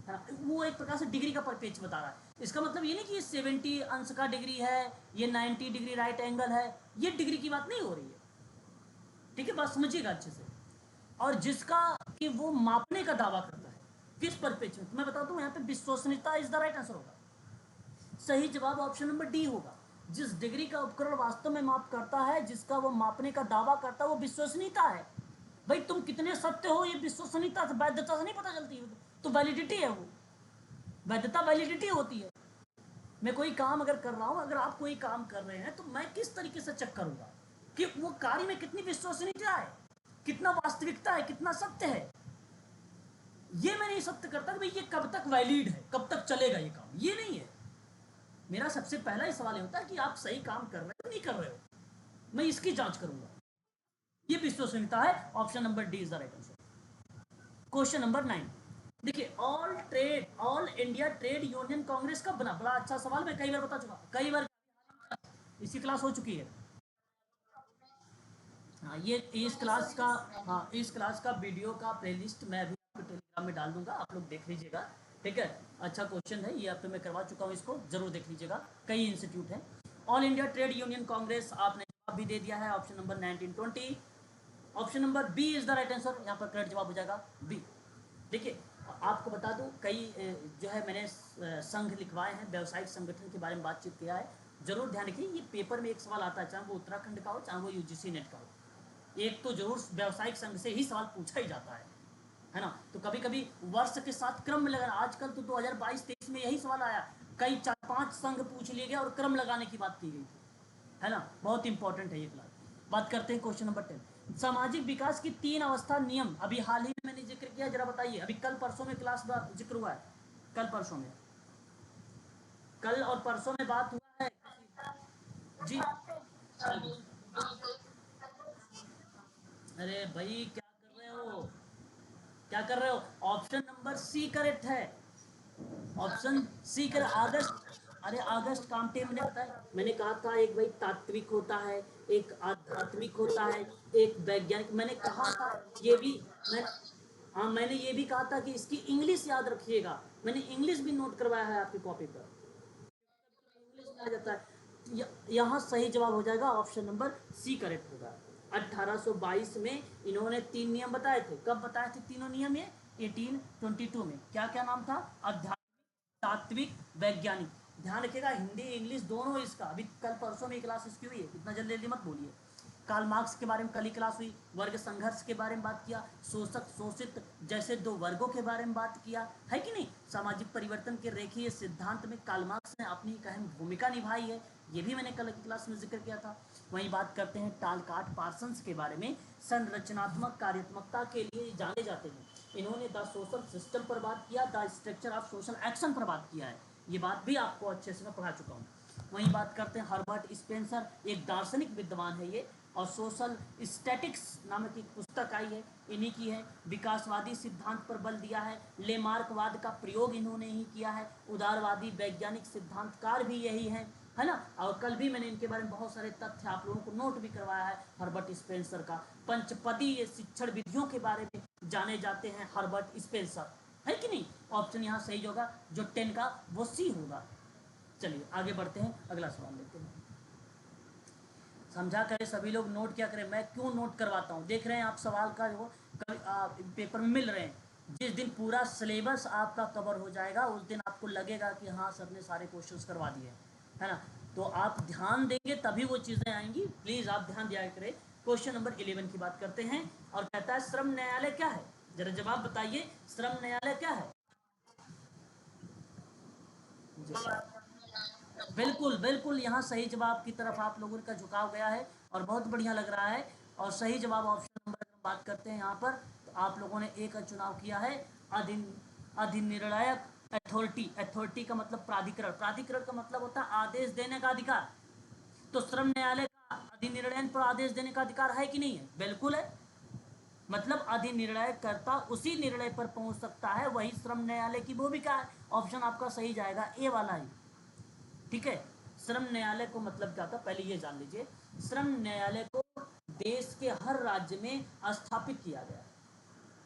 है ना। वो एक प्रकार से डिग्री का पेच बता रहा है। इसका मतलब ये नहीं कि ये 70 अंश का डिग्री है, ये 90 डिग्री राइट एंगल है, ये डिग्री की बात नहीं हो रही है। ठीक है, बात समझिएगा अच्छे से। और जिसका कि वो मापने का दावा करता है, किस परिप्रेक्ष्य में, तो मैं बताता हूँ यहाँ पे विश्वसनीयता इज द राइट आंसर होगा। सही जवाब ऑप्शन नंबर डी होगा। जिस डिग्री का उपकरण वास्तव में माप करता है, जिसका वो मापने का दावा करता है, वो विश्वसनीयता है। भाई तुम कितने सत्य हो, ये विश्वसनीयता से, वैधता से नहीं पता चलती है, तो वैलिडिटी है वो। वैधता वैलिडिटी होती है। मैं कोई काम अगर कर रहा हूं, अगर आप कोई काम कर रहे हैं, तो मैं किस तरीके से चेक करूंगा कि वो कार्य में कितनी विश्वसनीयता है, कितना वास्तविकता है, कितना सत्य है। ये मैं नहीं सत्य करता कि भाई ये कब तक वैलिड है, कब तक चलेगा ये काम, ये नहीं है। मेरा सबसे पहला ही सवाल होता है कि आप सही काम कर रहे हो नहीं कर रहे हो, मैं इसकी जांच करूंगा। ये विश्वसनीयता है। Option number D is the right answer. Question number 9, देखिए, all India Trade Union Congress कब बना? बड़ा अच्छा सवाल, मैं कई बार बता चुका, कई बार इसी क्लास हो चुकी है। हाँ, ये इस क्लास का, हाँ इस क्लास का वीडियो का प्लेलिस्ट मैं अभी आपको टेलीग्राम में डाल दूंगा, आप लोग देख लीजिएगा। ठीक है, अच्छा क्वेश्चन है ये, अब तो मैं करवा चुका हूँ, इसको जरूर देख लीजिएगा। कई इंस्टीट्यूट हैं। All India Trade Union Congress, आपने जवाब भी दे दिया है, option number 1920। Option number B is the right answer, यहाँ पर करेक्ट जवाब हो जाएगा बी। देखिए आपको बता दूं कई जो है मैंने संघ लिखवाए हैं, व्यवसायिक संगठन के बारे में बातचीत किया है। जरूर ध्यान रखिए ये पेपर में एक सवाल आता है, चाहे वो उत्तराखंड का हो चाहे वो यूजीसी नेट का हो, एक तो जरूर व्यवसायिक संघ से ही सवाल पूछा ही जाता है ना। तो कभी कभी वर्ष के साथ क्रम में लगाना, आजकल तो 2022-23 में यही सवाल आया, कई 4-5 संघ पूछ लिए गए और क्रम लगाने की बात की गई थी, है ना। बहुत इंपॉर्टेंट है ये क्लास। बात करते हैं क्वेश्चन नंबर 10, सामाजिक विकास की 3 अवस्था नियम अभी हाल ही में मैंने जिक्र किया, जरा बताइए। अभी कल परसों में क्लास जिक्र हुआ है, कल परसों में, कल और परसों में बात हुआ है जी। अरे भाई क्या कर रहे हो, क्या कर रहे हो? ऑप्शन नंबर सी करेक्ट है, ऑप्शन सी कर अगस्त। अरे अगस्त कामटे मैंने बताया, मैंने कहा था एक भाई तात्विक होता है, एक आध्यात्मिक होता है, एक वैज्ञानिक, मैंने कहा था ये भी। मैं हाँ मैंने ये भी कहा था कि इसकी इंग्लिश याद रखिएगा, मैंने इंग्लिश भी नोट करवाया है आपकी कॉपी पर, इंग्लिश में आ जाता है। यहाँ सही जवाब हो जाएगा ऑप्शन नंबर सी करेक्ट होगा। 1822 में इन्होंने 3 नियम बताए थे, कब बताए थे तीनों नियम? ये 1822 में। क्या क्या नाम था? आध्यात्मिक, तात्विक, वैज्ञानिक। ध्यान रखिएगा हिंदी इंग्लिश दोनों इसका, अभी कल परसों में क्लास इसकी हुई है, इतना जल्दी जल्दी मत बोलिए। कार्ल मार्क्स के बारे में कल ही क्लास हुई, वर्ग संघर्ष के बारे में बात किया, शोषक शोषित जैसे 2 वर्गों के बारे में बात किया है कि नहीं। सामाजिक परिवर्तन के रेखीय सिद्धांत में कार्ल मार्क्स ने अपनी एक अहम भूमिका निभाई है, ये भी मैंने कल की क्लास में जिक्र किया था। वहीं बात करते हैं टालकाट पार्सन्स के बारे में, संरचनात्मक कार्यात्मकता के लिए जाने जाते हैं। इन्होंने द सोशल सिस्टम पर बात किया, the structure of social action पर बात किया है, ये बात भी आपको अच्छे से मैं पढ़ा चुका हूँ। वहीं बात करते हैं हर्बर्ट स्पेंसर, एक दार्शनिक विद्वान है ये, और सोशल स्टैटिक्स नामक एक पुस्तक आई है, इन्हीं की है। विकासवादी सिद्धांत पर बल दिया है, लेमार्कवाद का प्रयोग इन्होंने ही किया है। उदारवादी वैज्ञानिक सिद्धांतकार भी यही है ना। और कल भी मैंने इनके बारे में बहुत सारे तथ्य आप लोगों को नोट भी करवाया है हर्बर्ट स्पेंसर का। पंचपदीय शिक्षण विधियों के बारे में जाने जाते हैं हर्बर्ट स्पेंसर, है कि नहीं। ऑप्शन यहाँ सही होगा जो 10 का वो सी होगा। चलिए आगे बढ़ते हैं, अगला सवाल लेते हैं। समझा करें सभी लोग, नोट क्या करें, मैं क्यों नोट करवाता हूँ, देख रहे हैं आप सवाल का जो पेपर में मिल रहे हैं। जिस दिन पूरा सिलेबस आपका कवर हो जाएगा उस दिन आपको लगेगा कि हाँ सर ने सारे क्वेश्चंस करवा दिए हैं, है ना। तो आप ध्यान देंगे तभी वो चीज़ें आएंगी, प्लीज़ आप ध्यान दिया करें। क्वेश्चन नंबर 11 की बात करते हैं, और कहता है श्रम न्यायालय क्या है? जरा जवाब बताइए, श्रम न्यायालय क्या है? बिल्कुल बिल्कुल, यहाँ सही जवाब की तरफ आप लोगों का झुकाव गया है और बहुत बढ़िया लग रहा है। और सही जवाब ऑप्शन नंबर, बात करते हैं यहाँ पर, तो आप लोगों ने एक का चुनाव किया है, अधिनिर्णायक अथॉरिटी। अथॉरिटी का मतलब प्राधिकरण, प्राधिकरण का मतलब होता है आदेश देने का अधिकार। तो श्रम न्यायालय का अधिनिर्णय पर आदेश देने का अधिकार है कि नहीं है? बिल्कुल है। मतलब अधिनिर्णय करता उसी निर्णय पर पहुंच सकता है, वही श्रम न्यायालय की भूमिका है। ऑप्शन आपका सही जाएगा ए वाला ही, ठीक है। श्रम न्यायालय को मतलब क्या था पहले ये जान लीजिए। श्रम न्यायालय को देश के हर राज्य में स्थापित किया गया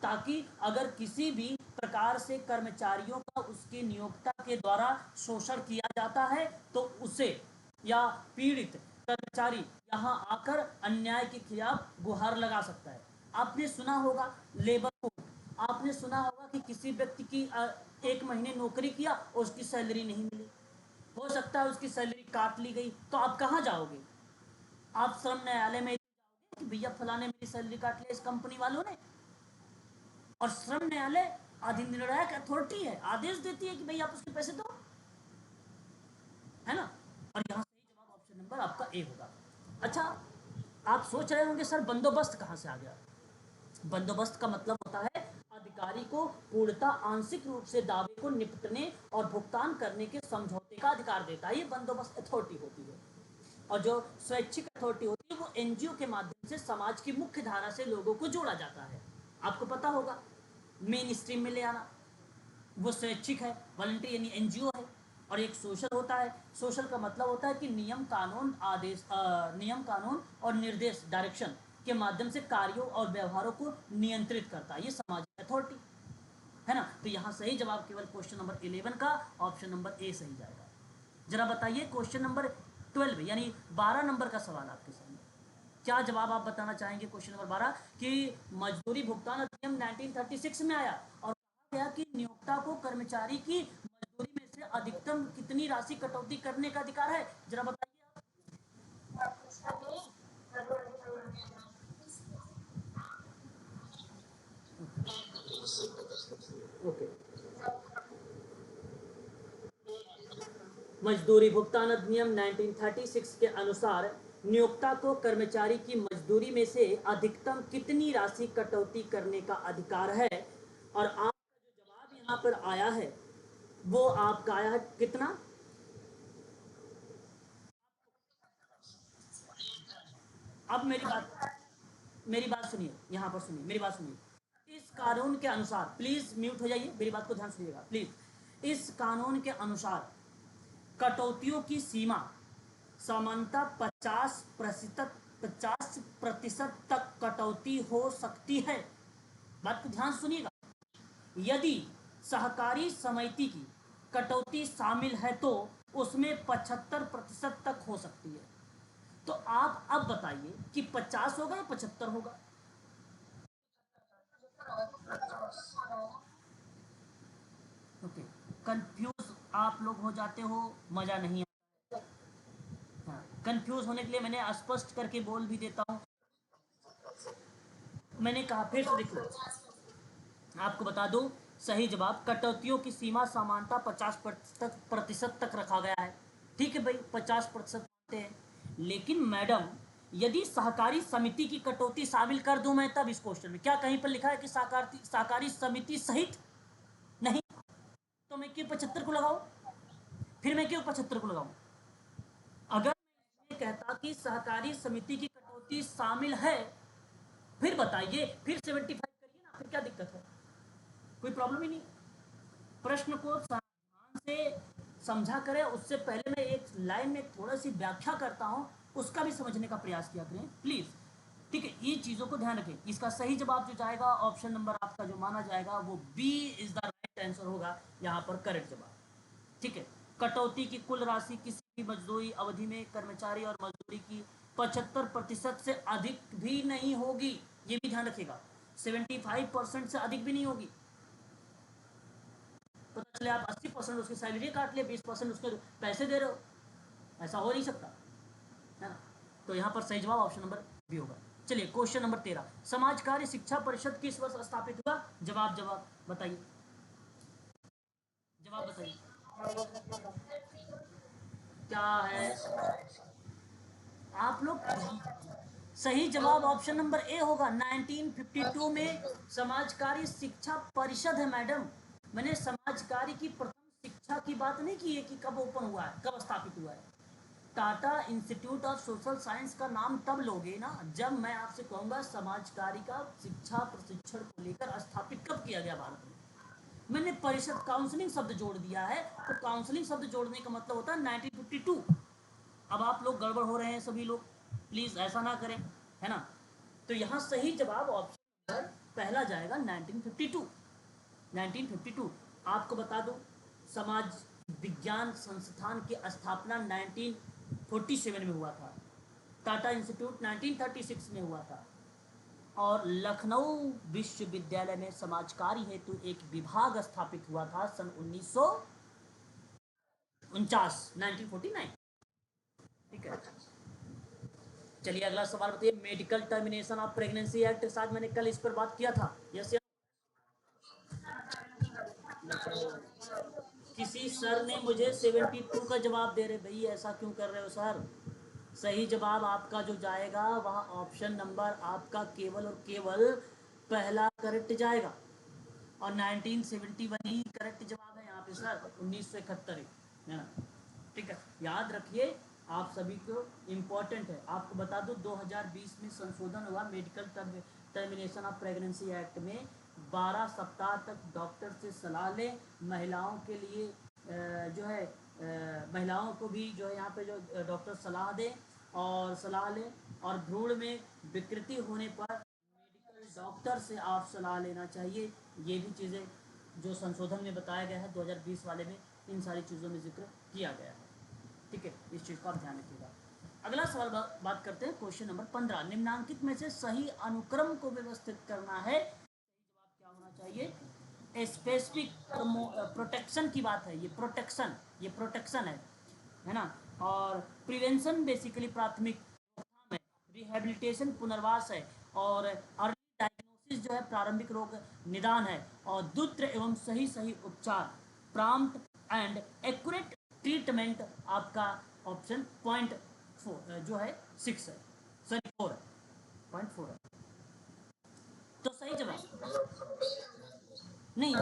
ताकि अगर किसी भी प्रकार से कर्मचारियों का उसके नियोक्ता के द्वारा शोषण किया जाता है तो उसे, या पीड़ित कर्मचारी यहाँ आकर अन्याय के खिलाफ गुहार लगा सकता है। आपने सुना होगा लेबर कोड, आपने सुना होगा कि किसी व्यक्ति की 1 महीने नौकरी किया और उसकी सैलरी नहीं मिली, हो सकता है उसकी सैलरी काट ली गई, तो आप कहाँ जाओगे? आप श्रम न्यायालय में जाओगे कि भैया फलाने मेरी सैलरी काट लिया इस कंपनी वालों ने। और श्रम न्यायालय अधिनिर्णायक अथॉरिटी है, आदेश देती है कि भाई आप उसके पैसे दो, है ना। और यहाँ सही जवाब ऑप्शन नंबर आपका ए होगा। अच्छा, आप सोच रहे होंगे सर बंदोबस्त कहाँ से आ गया? बंदोबस्त का मतलब होता है अधिकारी को पूर्णतः आंशिक रूप से दावे को निपटने और भुगतान करने के समझौते का अधिकार देता है, ये बंदोबस्त अथॉरिटी होती है। और जो स्वैच्छिक अथॉरिटी होती है वो एनजीओ के माध्यम से समाज की मुख्य धारा से लोगों को जोड़ा जाता है। आपको पता होगा मेन स्ट्रीम में ले आना, वो स्वैच्छिक है, वॉलंटरी यानी एनजीओ है। और एक सोशल होता है, सोशल का मतलब होता है कि नियम कानून आदेश नियम कानून और निर्देश डायरेक्शन के माध्यम से कार्यों और व्यवहारों को नियंत्रित करता है, ये सामाजिक अथॉरिटी है ना। तो यहाँ सही जवाब केवल क्वेश्चन नंबर 11 का ऑप्शन नंबर ए सही जाएगा। जरा बताइए क्वेश्चन नंबर 12 यानी 12 नंबर का सवाल आपके सामने। क्या जवाब आप बताना चाहेंगे क्वेश्चन नंबर 12 कि मजदूरी भुगतान अधिनियम 1936 में आया और कहा गया कि नियोक्ता को कर्मचारी की मजदूरी में से अधिकतम कितनी राशि कटौती करने का अधिकार है, जरा बताइए आप। ओके, मजदूरी भुगतान अधिनियम 1936 के अनुसार नियोक्ता को कर्मचारी की मजदूरी में से अधिकतम कितनी राशि कटौती करने का अधिकार है, और आपका जो जवाब यहाँ पर आया है वो आपका आया है कितना। अब मेरी बात सुनिए, यहाँ पर सुनिए, मेरी बात सुनिए। इस कानून के अनुसार, प्लीज म्यूट हो जाइए, मेरी बात को ध्यान सुनिएगा प्लीज। इस कानून के अनुसार कटौतियों की सीमा सामान्यतः 50% 50% तक कटौती हो सकती है। बात को ध्यान सुनिएगा। यदि सहकारी समिति की कटौती शामिल है तो उसमें 75% तक हो सकती है। तो आप अब बताइए कि 50 होगा या 75 होगा। ओके, कंफ्यूज आप लोग हो जाते हो, मजा नहीं आता। हाँ, कंफ्यूज होने के लिए मैंने स्पष्ट करके बोल भी देता हूँ। मैंने कहा फिर से देखो, आपको बता दूं, सही जवाब कटौतियों की सीमा समानता 50% तक रखा गया है। ठीक है भाई, 50% मानते हैं, लेकिन मैडम यदि सहकारी समिति की कटौती शामिल कर दूं मैं तब इस क्वेश्चन में क्या कहीं पर लिखा है कि सहकारी समिति सहित, नहीं। तो मैं क्यों 75 को लगाऊं, फिर मैं क्यों 75 को लगाऊं। अगर मैं कहता कि सहकारी समिति की कटौती शामिल है, फिर बताइए, फिर 75 करिए ना, फिर क्या दिक्कत है, कोई प्रॉब्लम ही नहीं। प्रश्न को ध्यान से समझा करें, उससे पहले मैं एक लाइन में थोड़ा सी व्याख्या करता हूं, उसका भी समझने का प्रयास किया करें प्लीज। ठीक है, ये चीजों को ध्यान रखें। इसका सही जवाब जो जाएगा, ऑप्शन नंबर आपका जो माना जाएगा वो B is the right answer होगा, यहाँ पर करेक्ट जवाब। ठीक है, कटौती की कुल राशि किसी भी मजदूरी अवधि में कर्मचारी और मजदूरी की 75% से अधिक भी नहीं होगी, ये भी ध्यान रखिएगा। 75% से अधिक भी नहीं होगी। पता चले आप 80% उसकी सैलरी काट ले, 20% उसके पैसे दे रहे हो, ऐसा हो नहीं सकता है ना। तो यहाँ पर सही जवाब ऑप्शन नंबर बी होगा। चलिए क्वेश्चन नंबर 13, समाज कार्य शिक्षा परिषद किस वर्ष स्थापित हुआ। जवाब जवाब बताइए, जवाब बताइए क्या है। आप लोग, सही जवाब ऑप्शन नंबर ए होगा, 1952 में समाज कार्य शिक्षा परिषद है मैडम। मैंने समाज कार्य की प्रथम शिक्षा की बात नहीं की है कि कब ओपन हुआ है, कब स्थापित हुआ है। Tata institute of social science का नाम तब लोगे ना जब मैं आपसे कहूंगा समाज कार्य का शिक्षा प्रशिक्षण को लेकर स्थापित कब किया गया भारत में। मैंने परिषद काउंसलिंग शब्द जोड़ दिया है, तो काउंसलिंग शब्द जोड़ने का मतलब होता है 1952। अब आप लोग गड़बड़ हो रहे हैं सभी लोग, प्लीज ऐसा ना करें, है ना। तो यहाँ सही जवाब ऑप्शन नंबर पहला जाएगा 1952। 1952। आपको बता दूं, समाज विज्ञान संस्थान की स्थापना 1947 में हुआ था। टाटा इंस्टीट्यूट 1936 में हुआ था, और लखनऊ विश्वविद्यालय में समाज कार्य हेतु एक विभाग स्थापित हुआ था सन 1949। ठीक है, चलिए अगला सवाल बताइए। Medical termination of pregnancy act, शायद मैंने कल इस पर बात किया था, यस। किसी सर ने मुझे 72 का जवाब दे रहे, भाई ऐसा क्यों कर रहे हो सर। सही जवाब आपका जो जाएगा वह ऑप्शन नंबर आपका केवल और केवल पहला करेक्ट जाएगा, और 1971 ही करेक्ट जवाब है यहाँ पे सर, 1971 है ना। ठीक है, याद रखिए, आप सभी को इम्पोर्टेंट है। आपको बता दूं 2020 में संशोधन हुआ medical termination of pregnancy act में। 12 सप्ताह तक डॉक्टर से सलाह लें, महिलाओं के लिए जो है महिलाओं को भी जो है यहाँ पे जो डॉक्टर सलाह दें और सलाह लें, और भ्रूण में विकृति होने पर मेडिकल डॉक्टर से आप सलाह लेना चाहिए। ये भी चीज़ें जो संशोधन में बताया गया है 2020 वाले में, इन सारी चीज़ों में जिक्र किया गया है। ठीक है, इस चीज़ का आप ध्यान रखिएगा। अगला सवाल बात करते हैं क्वेश्चन नंबर 15। निम्नांकित में से सही अनुक्रम को व्यवस्थित करना है। जवाब क्या होना चाहिए? स्पेसिफिक प्रोटेक्शन की बात है, ये प्रोटेक्शन है ना। और प्रिवेंशन बेसिकली प्राथमिक रोकथाम है, रिहेबिलिटेशन पुनर्वास है, और अर्ली डायग्नोसिस जो है प्रारंभिक रोग निदान है, और द्रुत एवं सही उपचार प्रॉम्प्ट एंड एक्यूरेट ट्रीटमेंट आपका ऑप्शन पॉइंट 4 जो है 6 है, सॉरी 4 है, पॉइंट 4 है। तो सही जवाब नहीं,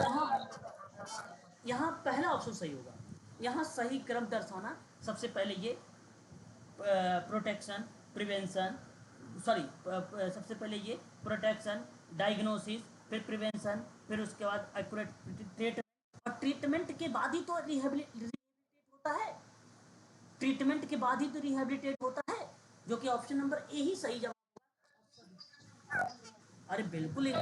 यहाँ पहला ऑप्शन सही होगा। यहाँ सही क्रम दर्शाना, सबसे पहले ये प्रोटेक्शन प्रिवेंशन, सॉरी सबसे पहले ये प्रोटेक्शन डायग्नोसिस, फिर प्रिवेंशन, फिर उसके बाद एक्यूरेट ट्रीटमेंट, और ट्रीटमेंट के बाद ही तो रिहेबिलिटेट होता है, ट्रीटमेंट के बाद ही तो रिहेबिलिटेट होता है, जो कि ऑप्शन नंबर ए ही सही जवाब। अरे बिल्कुल एक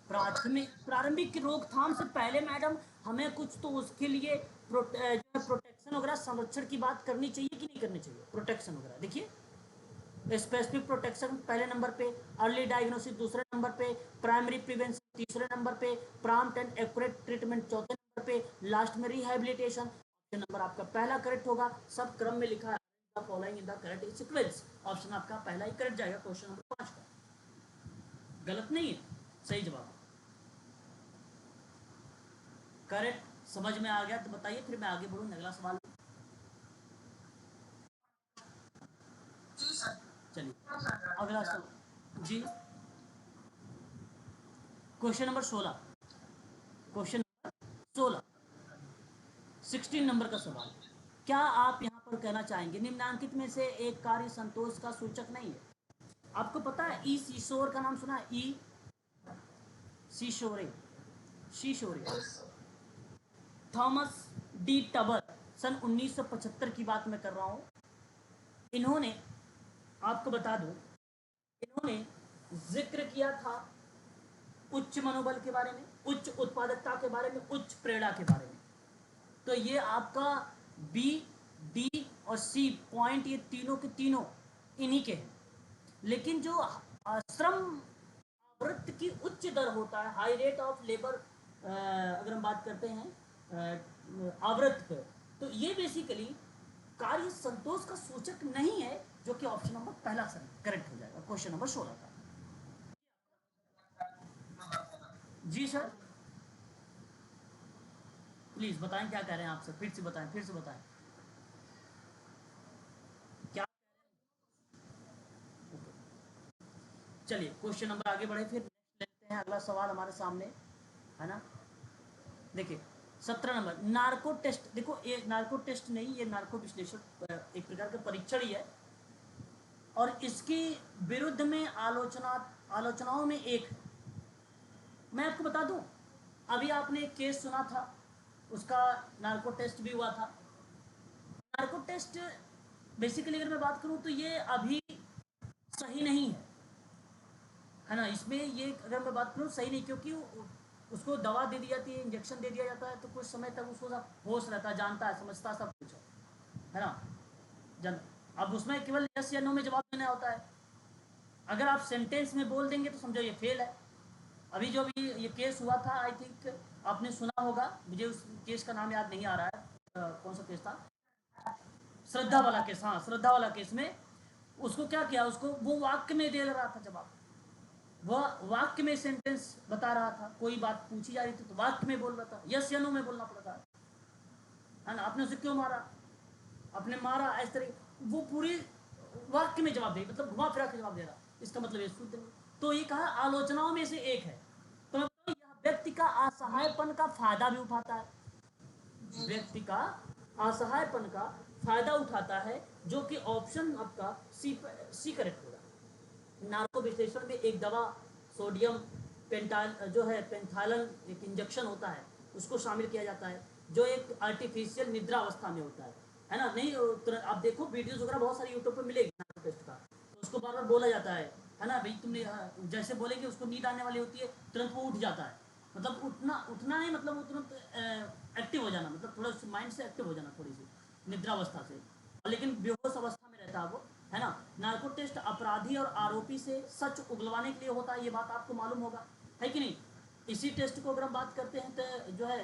प्रारंभिक रोकथाम से पहले मैडम हमें कुछ तो उसके लिए प्रोटेक्शन वगैरह संरक्षण की बात करनी चाहिए कि नहीं करनी चाहिए? प्रोटेक्शन वगैरह देखिए, स्पेसिफिक प्रोटेक्शन पहले नंबर पे, अर्ली डायग्नोसिस दूसरे नंबर पे, प्राइमरी प्रिवेंशन तीसरे नंबर पे, प्रॉम्प्ट एंड एक्यूरेट ट्रीटमेंट चौथे नंबर पे, लास्ट में रिहेबिलिटेशन। ऑप्शन नंबर आपका पहला करेक्ट होगा, सब क्रम में लिखा है, following in the correct sequence. Option आपका पहला ही करेक्ट जाएगा क्वेश्चन नंबर 5 का, गलत नहीं है, सही जवाब करेक्ट। समझ में आ गया तो बताइए, फिर मैं आगे बढ़ूँ अगला सवाल। चलिए अगला सवाल जी, question number 16, question number 16, 16 number का सवाल। क्या आप यहाँ पर कहना चाहेंगे निम्नांकित में से एक कार्य संतोष का सूचक नहीं है? आपको पता है ई सीशोर का नाम सुना है? ई सीशोरे, शीशोरे, थॉमस डी टबर, सन 1975 की बात मैं कर रहा हूँ। इन्होंने, आपको बता दूं, इन्होंने जिक्र किया था उच्च मनोबल के बारे में, उच्च उत्पादकता के बारे में, उच्च प्रेरणा के बारे में। तो ये आपका बी, डी और सी पॉइंट, ये तीनों के तीनों इन्हीं के हैं। लेकिन जो श्रम आवृत्ति की उच्च दर होता है, हाई रेट ऑफ लेबर, अगर हम बात करते हैं आवृत्ति, तो ये बेसिकली कार्य संतोष का सूचक नहीं है, जो कि ऑप्शन नंबर पहला करेक्ट हो जाएगा क्वेश्चन नंबर 16 का। जी सर, प्लीज बताएं क्या कह रहे हैं आप सर, फिर से बताएं, फिर से बताएं क्या। चलिए क्वेश्चन नंबर आगे बढ़े, फिर नेक्स्ट लेते हैं अगला सवाल हमारे सामने, है ना। देखिए 17 नंबर नार्को टेस्ट, देखो ये नार्को टेस्ट नहीं, ये नार्को विश्लेषण एक प्रकार का परीक्षण ही है, और इसकी विरुद्ध में आलोचनाओं में एक है। मैं आपको बता दूं, अभी आपने एक केस सुना था, उसका नार्को टेस्ट भी हुआ था। नार्को टेस्ट बेसिकली अगर मैं बात करूं तो ये अभी सही नहीं है ना। इसमें ये अगर मैं बात करूं सही नहीं, क्योंकि उसको दवा दे दी जाती है, इंजेक्शन दे दिया जाता है, तो कुछ समय तक उसको सब होश रहता है, जानता है, समझता सब कुछ है ना। जन अब उसमें केवल यस या नो में जवाब देना होता है। अगर आप सेंटेंस में बोल देंगे तो समझो ये फेल है। अभी जो भी ये केस हुआ था, आई थिंक आपने सुना होगा, मुझे उस केस का नाम याद नहीं आ रहा है, कौन सा केस था, श्रद्धा वाला केस, हाँ श्रद्धा वाला केस में उसको क्या किया, उसको वो वाक्य में दे रहा था जवाब, वह वाक्य में सेंटेंस बता रहा था, कोई बात पूछी जा रही थी तो वाक्य में बोल रहा था, यस या नो में बोलना पड़ता है ना। आपने उसे क्यों मारा, आपने मारा इस तरह, वो पूरी वाक्य में जवाब दे, मतलब घुमा फिरा के जवाब दे रहा, इसका मतलब ये शुद्ध नहीं। तो ये कहा आलोचनाओं में से एक है। तो यह व्यक्ति का असहायपन का फायदा भी उठाता है, व्यक्ति का असहायपन का फायदा उठाता है, जो कि ऑप्शन आपका सी करेक्ट होगा। नार्को विश्लेषण में एक दवा सोडियम पेंटाल जो है पेंथालन, एक इंजेक्शन होता है, उसको शामिल किया जाता है, जो एक आर्टिफिशियल निद्रा अवस्था में होता है ना। नहीं आप देखो वीडियोस वगैरह बहुत सारी यूट्यूब पे मिलेगी नार्को टेस्ट का, तो उसको बार बार बोला जाता है ना, भाई तुमने जैसे बोलेंगे उसको नींद आने वाली होती है, तुरंत वो उठ जाता है, मतलब उठना उठना नहीं, मतलब वो तुरंत एक्टिव हो जाना, मतलब थोड़ा माइंड से एक्टिव हो जाना थोड़ी सी, निद्रावस्था से, लेकिन बेहोश अवस्था में रहता है वो, है ना। नार्को टेस्ट अपराधी और आरोपी से सच उगलवाने के लिए होता है, ये बात आपको मालूम होगा, है कि नहीं। इसी टेस्ट को अगर हम बात करते हैं तो जो है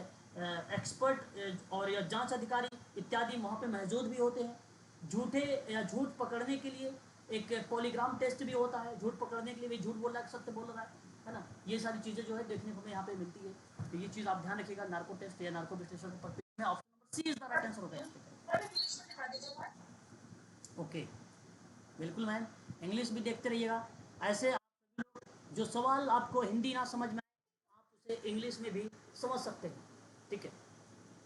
एक्सपर्ट और या जांच अधिकारी इत्यादि वहाँ पे मौजूद भी होते हैं। झूठे या झूठ पकड़ने के लिए एक पॉलीग्राम टेस्ट भी होता है, झूठ पकड़ने के लिए भी झूठ बोल रहा है सत्य बोल रहा है ना। ये सारी चीज़ें जो है देखने को हमें यहाँ पे मिलती है, तो ये चीज़ आप ध्यान रखिएगा। नार्को टेस्ट या नार्को विश्लेषण पर option number C is the right answer होगा यहाँ पे। ओके, बिल्कुल मैम, इंग्लिश भी देखते रहिएगा। ऐसे आप जो सवाल आपको हिंदी ना समझ में आए आप उसे इंग्लिश में भी समझ सकते हैं, ठीक है।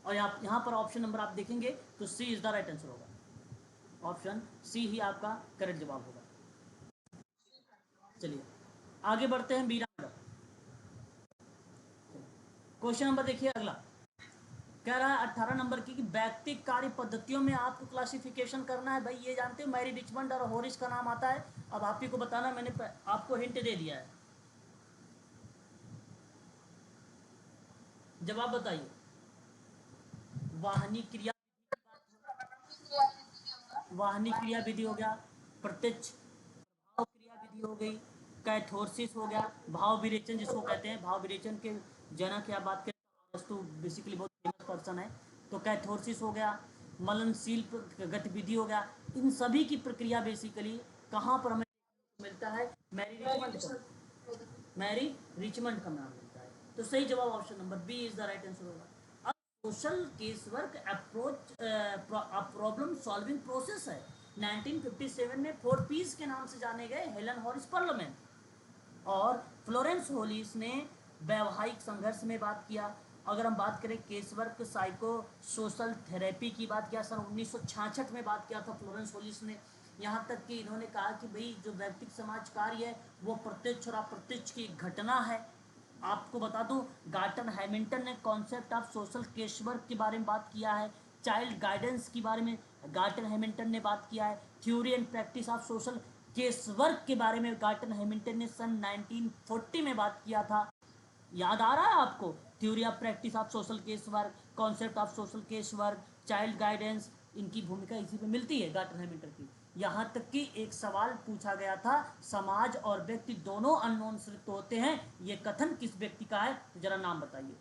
और आप यहाँ पर ऑप्शन नंबर आप देखेंगे तो सी इज द राइट आंसर होगा, ऑप्शन सी ही आपका करेक्ट जवाब होगा। चलिए आगे बढ़ते हैं बीरा मैडम। क्वेश्चन नंबर देखिए अगला, कह रहा है 18 नंबर की कि व्यक्तिक कार्य पद्धतियों में आपको क्लासिफिकेशन करना है। भाई ये जानते हो मैरी रिचमंड और होरिस का नाम आता है, अब आप ही को बताना, मैंने आपको हिंट दे दिया है, जवाब बताइए। वाहनी क्रिया, वाहनी क्रिया विधि हो गया, प्रत्यक्ष भाव क्रिया विधि हो गई, कैथोरसिस हो गया, भाव विरेचन जिसको कहते हैं, भाव विरेचन के जनक या बात करें तो बेसिकली बहुत फेमस पर्सन है, तो कैथोरसिस हो गया, मलनशील गतिविधि हो गया। इन सभी की प्रक्रिया बेसिकली कहाँ पर हमें मिलता है, मैरी रिचमंड का, मैरी रिचमंड का नाम मिलता है। तो सही जवाब option number B is the right answer होगा। अब social case work approach problem solving process है। 1957 में 4 Ps के नाम से जाने गए हेलन हॉरिस पर्लमैन और फ्लोरेंस होलिस ने वैवाहिक संघर्ष में बात किया। अगर हम बात करें case work psycho social therapy की बात किया, सन 1966 में बात किया था फ्लोरेंस होलिस ने। यहाँ तक कि इन्होंने कहा कि भाई जो व्यक्तिक समाज कार्य है वो प्रत्यक्ष और अप्रत्यक्ष की घटना है। आपको बता दूं गार्टन हैमिल्टन ने concept of social case work के बारे में बात किया है, चाइल्ड गाइडेंस के बारे में गार्टन हैमिल्टन ने बात किया है, theory and practice of social case work के बारे में गार्टन हैमिल्टन ने सन 1940 में बात किया था। याद आ रहा है आपको, theory of practice of social case work, concept of social case work, child guidance, इनकी भूमिका इसी पे मिलती है गार्टन हैमिल्टन की। यहाँ तक कि एक सवाल पूछा गया था, समाज और व्यक्ति दोनों अननोन सृष्ट होते हैं, ये कथन किस व्यक्ति का है, तो जरा नाम बताइए।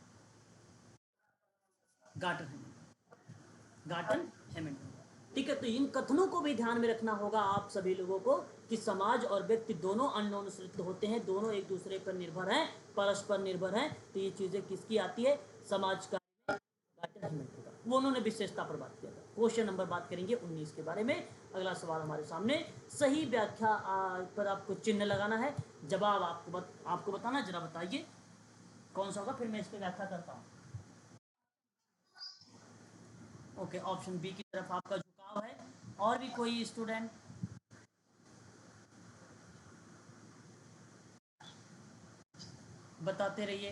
गार्टन हैमिल्टन, गार्टन हैमिल्टन, ठीक है। तो इन कथनों को भी ध्यान में रखना होगा आप सभी लोगों को कि समाज और व्यक्ति दोनों अननोन सृष्ट होते हैं, दोनों एक दूसरे पर निर्भर हैं, परस्पर निर्भर हैं। तो ये चीजें किसकी आती है, समाज का, गार्टन हैमिल्टन का, वो उन्होंने विशेषता पर बात किया था। क्वेश्चन नंबर बात करेंगे 19 के बारे में। अगला सवाल हमारे सामने, सही व्याख्या पर आपको चिन्ह लगाना है, जवाब आपको बताना, जरा बताइए कौन सा होगा, फिर मैं इस पर व्याख्या करता हूँ। ओके, ऑप्शन बी की तरफ आपका झुकाव है। और भी कोई स्टूडेंट, बताते रहिए।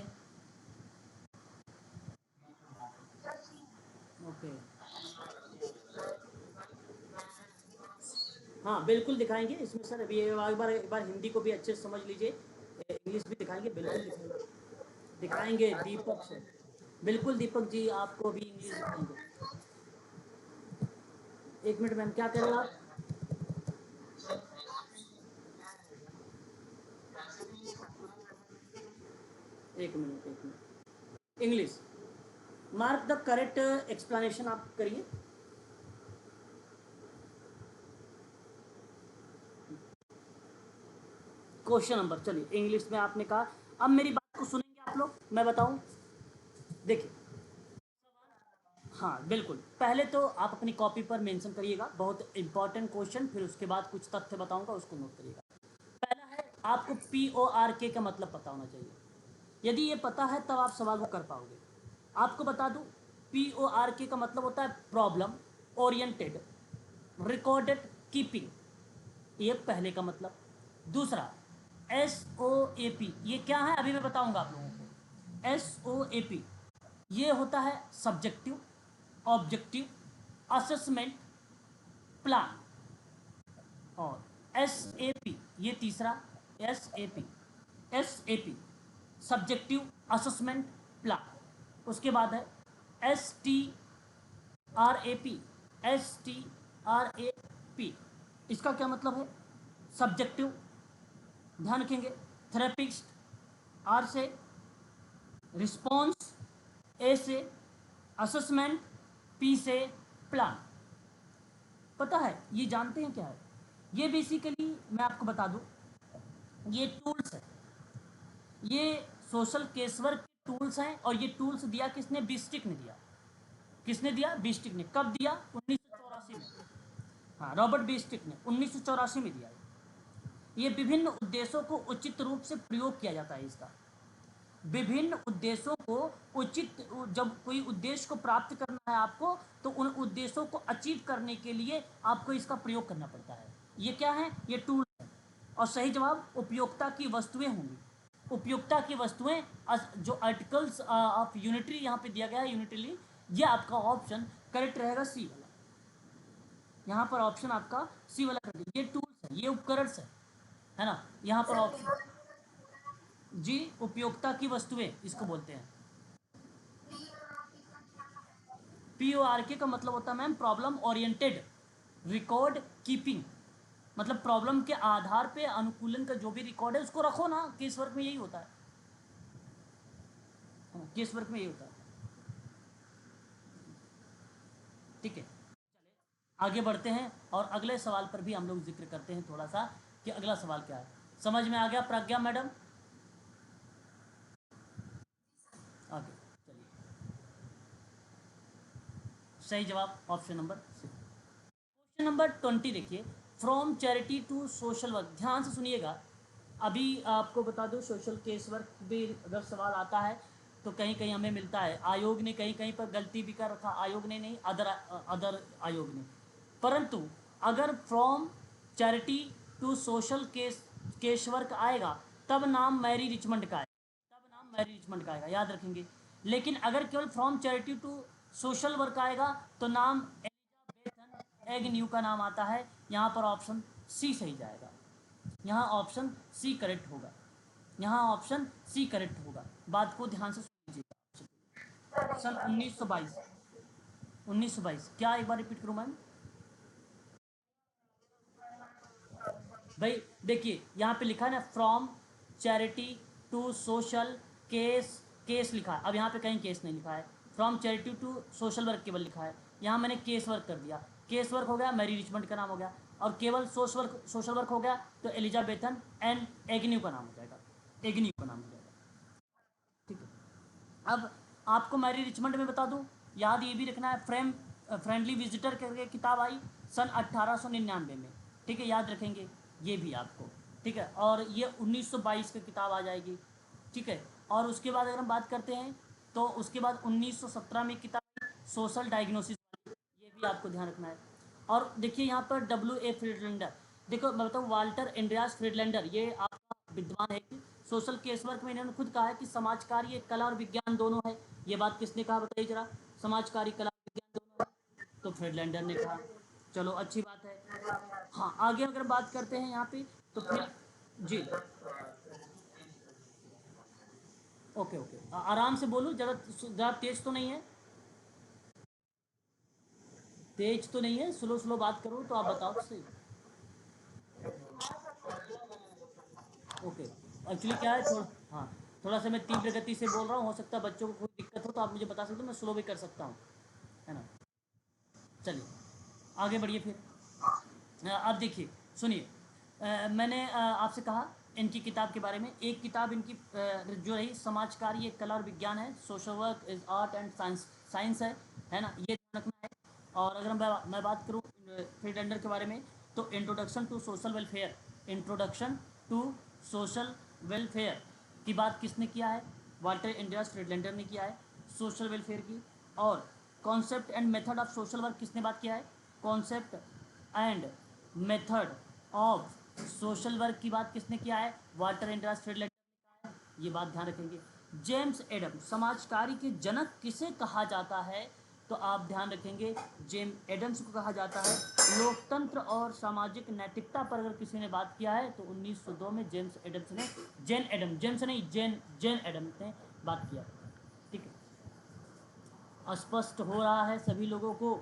ओके, हाँ बिल्कुल दिखाएंगे इसमें सर। अभी एक बार हिंदी को भी अच्छे से समझ लीजिए, इंग्लिश भी दिखाएंगे, बिल्कुल दिखाएंगे, दिखाएंगे दीपक से, बिल्कुल दीपक जी आपको भी इंग्लिश दिखाएंगे। एक मिनट मैम, क्या कह रहे हो आप। एक minute English, mark the correct explanation आप करिए। क्वेश्चन नंबर, चलिए इंग्लिश में आपने कहा, अब मेरी बात को सुनेंगे आप लोग, मैं बताऊं। देखिए, हाँ बिल्कुल, पहले तो आप अपनी कॉपी पर मेंशन करिएगा, बहुत इंपॉर्टेंट क्वेश्चन, फिर उसके बाद कुछ तथ्य बताऊंगा, उसको नोट करिएगा। पहला है, आपको PORK का मतलब पता होना चाहिए। यदि ये पता है तब आप सवाल को कर पाओगे। आपको बता दूं, PORK का मतलब होता है प्रॉब्लम ओरिएंटेड रिकॉर्डेड कीपिंग, ये पहले का मतलब। दूसरा, SOAP, ये क्या है अभी मैं बताऊंगा आप लोगों को। SOAP ये होता है सब्जेक्टिव ऑब्जेक्टिव असेसमेंट प्लान। और SAP ये तीसरा, SAP SAP subjective assessment plan. उसके बाद है STRAP STRAP, इसका क्या मतलब है? सब्जेक्टिव, ध्यान रखेंगे। थेरेपिस्ट, R से रिस्पॉन्स, A से असेसमेंट, P से प्लान। पता है ये जानते हैं क्या है? ये बेसिकली मैं आपको बता दूं, ये टूल्स है, ये सोशल केस वर्क के टूल्स हैं। और ये टूल्स दिया किसने? बिस्टिक ने दिया। किसने दिया? बिस्टिक ने। कब दिया? 1984 में। हाँ, रॉबर्ट बिस्टिक ने 1984 में दिया। ये विभिन्न उद्देश्यों को उचित रूप से प्रयोग किया जाता है इसका। विभिन्न उद्देश्यों को उचित, जब कोई उद्देश्य को प्राप्त करना है आपको, तो उन उद्देश्यों को अचीव करने के लिए आपको इसका प्रयोग करना पड़ता है। ये क्या है? ये टूल है। और सही जवाब उपयोगिता की वस्तुएं होंगी। उपयोगिता की वस्तुएं, जो आर्टिकल्स ऑफ यूनिटरी यहाँ पे दिया गया है, यूनिटली, ये आपका ऑप्शन करेक्ट रहेगा, सी वाला। यहाँ पर ऑप्शन आपका सी वाला करेक्ट। ये टूल्स है, ये उपकरण है ना। यहाँ पर ऑप्शन जी, उपयोगिता की वस्तुएं इसको बोलते हैं। PORK का मतलब होता है ma'am problem oriented record keeping. मतलब प्रॉब्लम के आधार पे अनुकूलन का जो भी रिकॉर्ड है उसको रखो ना। केस वर्क में यही होता है, केस वर्क में यही होता है। ठीक है, चले आगे बढ़ते हैं और अगले सवाल पर भी हम लोग जिक्र करते हैं थोड़ा सा कि अगला सवाल क्या है। समझ में आ गया प्रज्ञा मैडम? आगे चलिए, सही जवाब option number C. Question number 20 देखिए, from charity to social work. ध्यान से सुनिएगा। अभी आपको बता दूं, सोशल केस वर्क भी अगर सवाल आता है तो कहीं कहीं हमें मिलता है। आयोग ने कहीं कहीं पर गलती भी कर रखा, आयोग ने नहीं, अदर आयोग ने। परंतु अगर from charity to social case work आएगा तब नाम मैरी रिचमंड का आएगा, तब नाम मैरी रिचमंड का आएगा, याद रखेंगे। लेकिन अगर केवल from charity to social work आएगा तो नाम एग्न्यू का नाम आता है। यहाँ पर ऑप्शन सी सही जाएगा। यहाँ ऑप्शन सी करेक्ट होगा। यहाँ ऑप्शन सी करेक्ट होगा। बात को ध्यान से सुनिएगा। सन 1922, 1922 क्या, एक बार रिपीट करूँ मैम? भाई देखिए, यहाँ पे लिखा है ना, from charity to social case, case लिखा है। अब यहाँ पे कहीं केस नहीं लिखा है, from charity to social work केवल लिखा है। यहाँ मैंने केस वर्क कर दिया, केस वर्क हो गया, मैरी रिचमंड का नाम हो गया। और केवल सोशल वर्क हो गया तो एलिजाबेथन एंड एग्न्यू का नाम हो जाएगा, एग्न्यू का नाम हो जाएगा। ठीक है, अब आपको मैरी रिचमंड में बता दूं, याद ये भी रखना है, फ्रेंडली विजिटर करके किताब आई सन 1899 में। ठीक है, याद रखेंगे ये भी आपको। ठीक है, और ये 1922 की किताब आ जाएगी। ठीक है, और उसके बाद अगर हम बात करते हैं तो उसके बाद 1917 में किताब सोशल डायग्नोसिस, ये भी आपको ध्यान रखना है। और देखिए यहाँ पर W.A. फ्रीडलैंडर, देखो मैं बताऊँ, वाल्टर एंड्रियास फ्रीडलैंडर, ये आपका विद्वान है कि सोशल केस वर्क में इन्होंने खुद कहा है कि समाजकार्य एक कला और विज्ञान दोनों है। ये बात किसने कहा बताइए जरा? समाजकार्य कला और विज्ञान दोनों है, तो फ्रीडलैंडर ने कहा। चलो अच्छी बात है। हाँ, आगे अगर बात करते हैं यहाँ पे तो फिर जी, ओके ओके, आराम से बोलूँ, ज़रा ज़रा तेज तो नहीं है? तेज तो नहीं है, स्लो स्लो बात करूँ तो आप बताओ तो सही। ओके, एक्चुअली क्या है, थोड़ा, हाँ, थोड़ा सा मैं तीव्र गति से बोल रहा हूँ, हो सकता है बच्चों को कोई दिक्कत हो तो आप मुझे बता सकते हो, मैं स्लो भी कर सकता हूँ, है ना। चलिए आगे बढ़िए फिर। अब देखिए, सुनिए, मैंने आपसे कहा इनकी किताब के बारे में। एक किताब इनकी जो रही, समाजकार्य एक कला और विज्ञान है, social work is art and science, science है ना, ये ध्यान रखना है। और अगर मैं बात करूँ फ्रीडलैंडर के बारे में, तो introduction to social welfare, introduction to social welfare की बात किसने किया है? वाल्टर एंड्रियास फ्रीडलैंडर ने किया है, सोशल वेलफेयर की। और concept and method of social work किसने बात किया है? Concept and method of social work की बात किसने किया है? वाल्टर एंड्रियास फ्रीडलैंडर ने कहा है, ये बात ध्यान रखेंगे। जेम्स एडम, समाजकार्य के जनक किसे कहा जाता है? तो आप ध्यान रखेंगे, जेम्स एडम्स को कहा जाता है। लोकतंत्र और सामाजिक नैतिकता पर अगर किसी ने बात किया है तो 1902 में जेम्स एडम्स ने, जेन एडम, जेम्स नहीं, जेन एडम्स ने बात किया। ठीक है, स्पष्ट हो रहा है सभी लोगों को?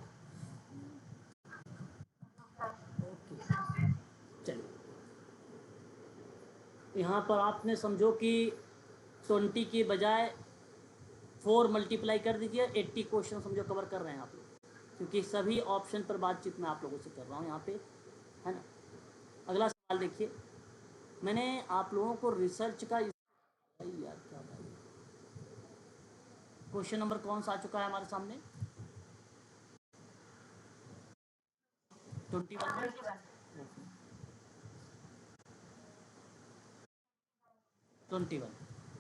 यहाँ पर आपने समझो कि 20 की बजाय 4 मल्टीप्लाई कर दीजिए, 80 क्वेश्चन समझो कवर कर रहे हैं आप लोग, क्योंकि सभी ऑप्शन पर बातचीत मैं आप लोगों से कर रहा हूँ यहाँ पे, है ना। अगला सवाल देखिए, मैंने आप लोगों को रिसर्च का यार क्या भाई, क्वेश्चन नंबर कौन सा आ चुका है हमारे सामने? 21। 21।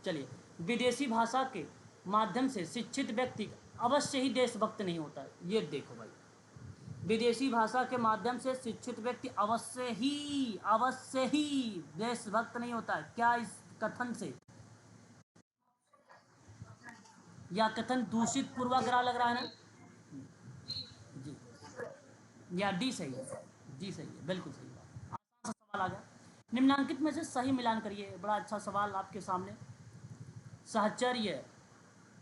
चलिए, विदेशी भाषा के माध्यम से शिक्षित व्यक्ति अवश्य ही देशभक्त नहीं होता है। ये देखो भाई, विदेशी भाषा के माध्यम से शिक्षित व्यक्ति अवश्य ही देशभक्त नहीं होता है। क्या इस कथन से, या कथन दूषित पूर्वाग्रह लग रहा है ना? जी, या डी सही है? जी सही है, बिल्कुल सही बात। आसान सा सवाल आ गया। निम्नांकित में से सही मिलान करिए। बड़ा अच्छा सवाल आपके सामने। साहचर्य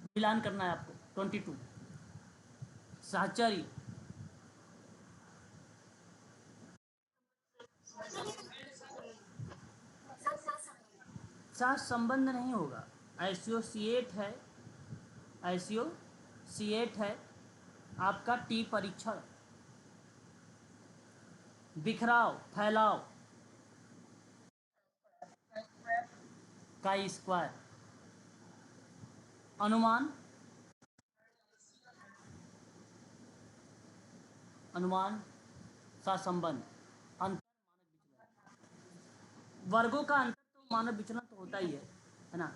मिलान करना है आपको। 22 साहचर्य। साथ संबंध नहीं होगा, एसोसिएट है, एसोसिएट है आपका टी परीक्षण। बिखराव, फैलाव का स्क्वायर। अनुमान, अनुमान सा संबंध। अंतर, वर्गों का अंतर तो मानव विचलन तो होता ही है ना।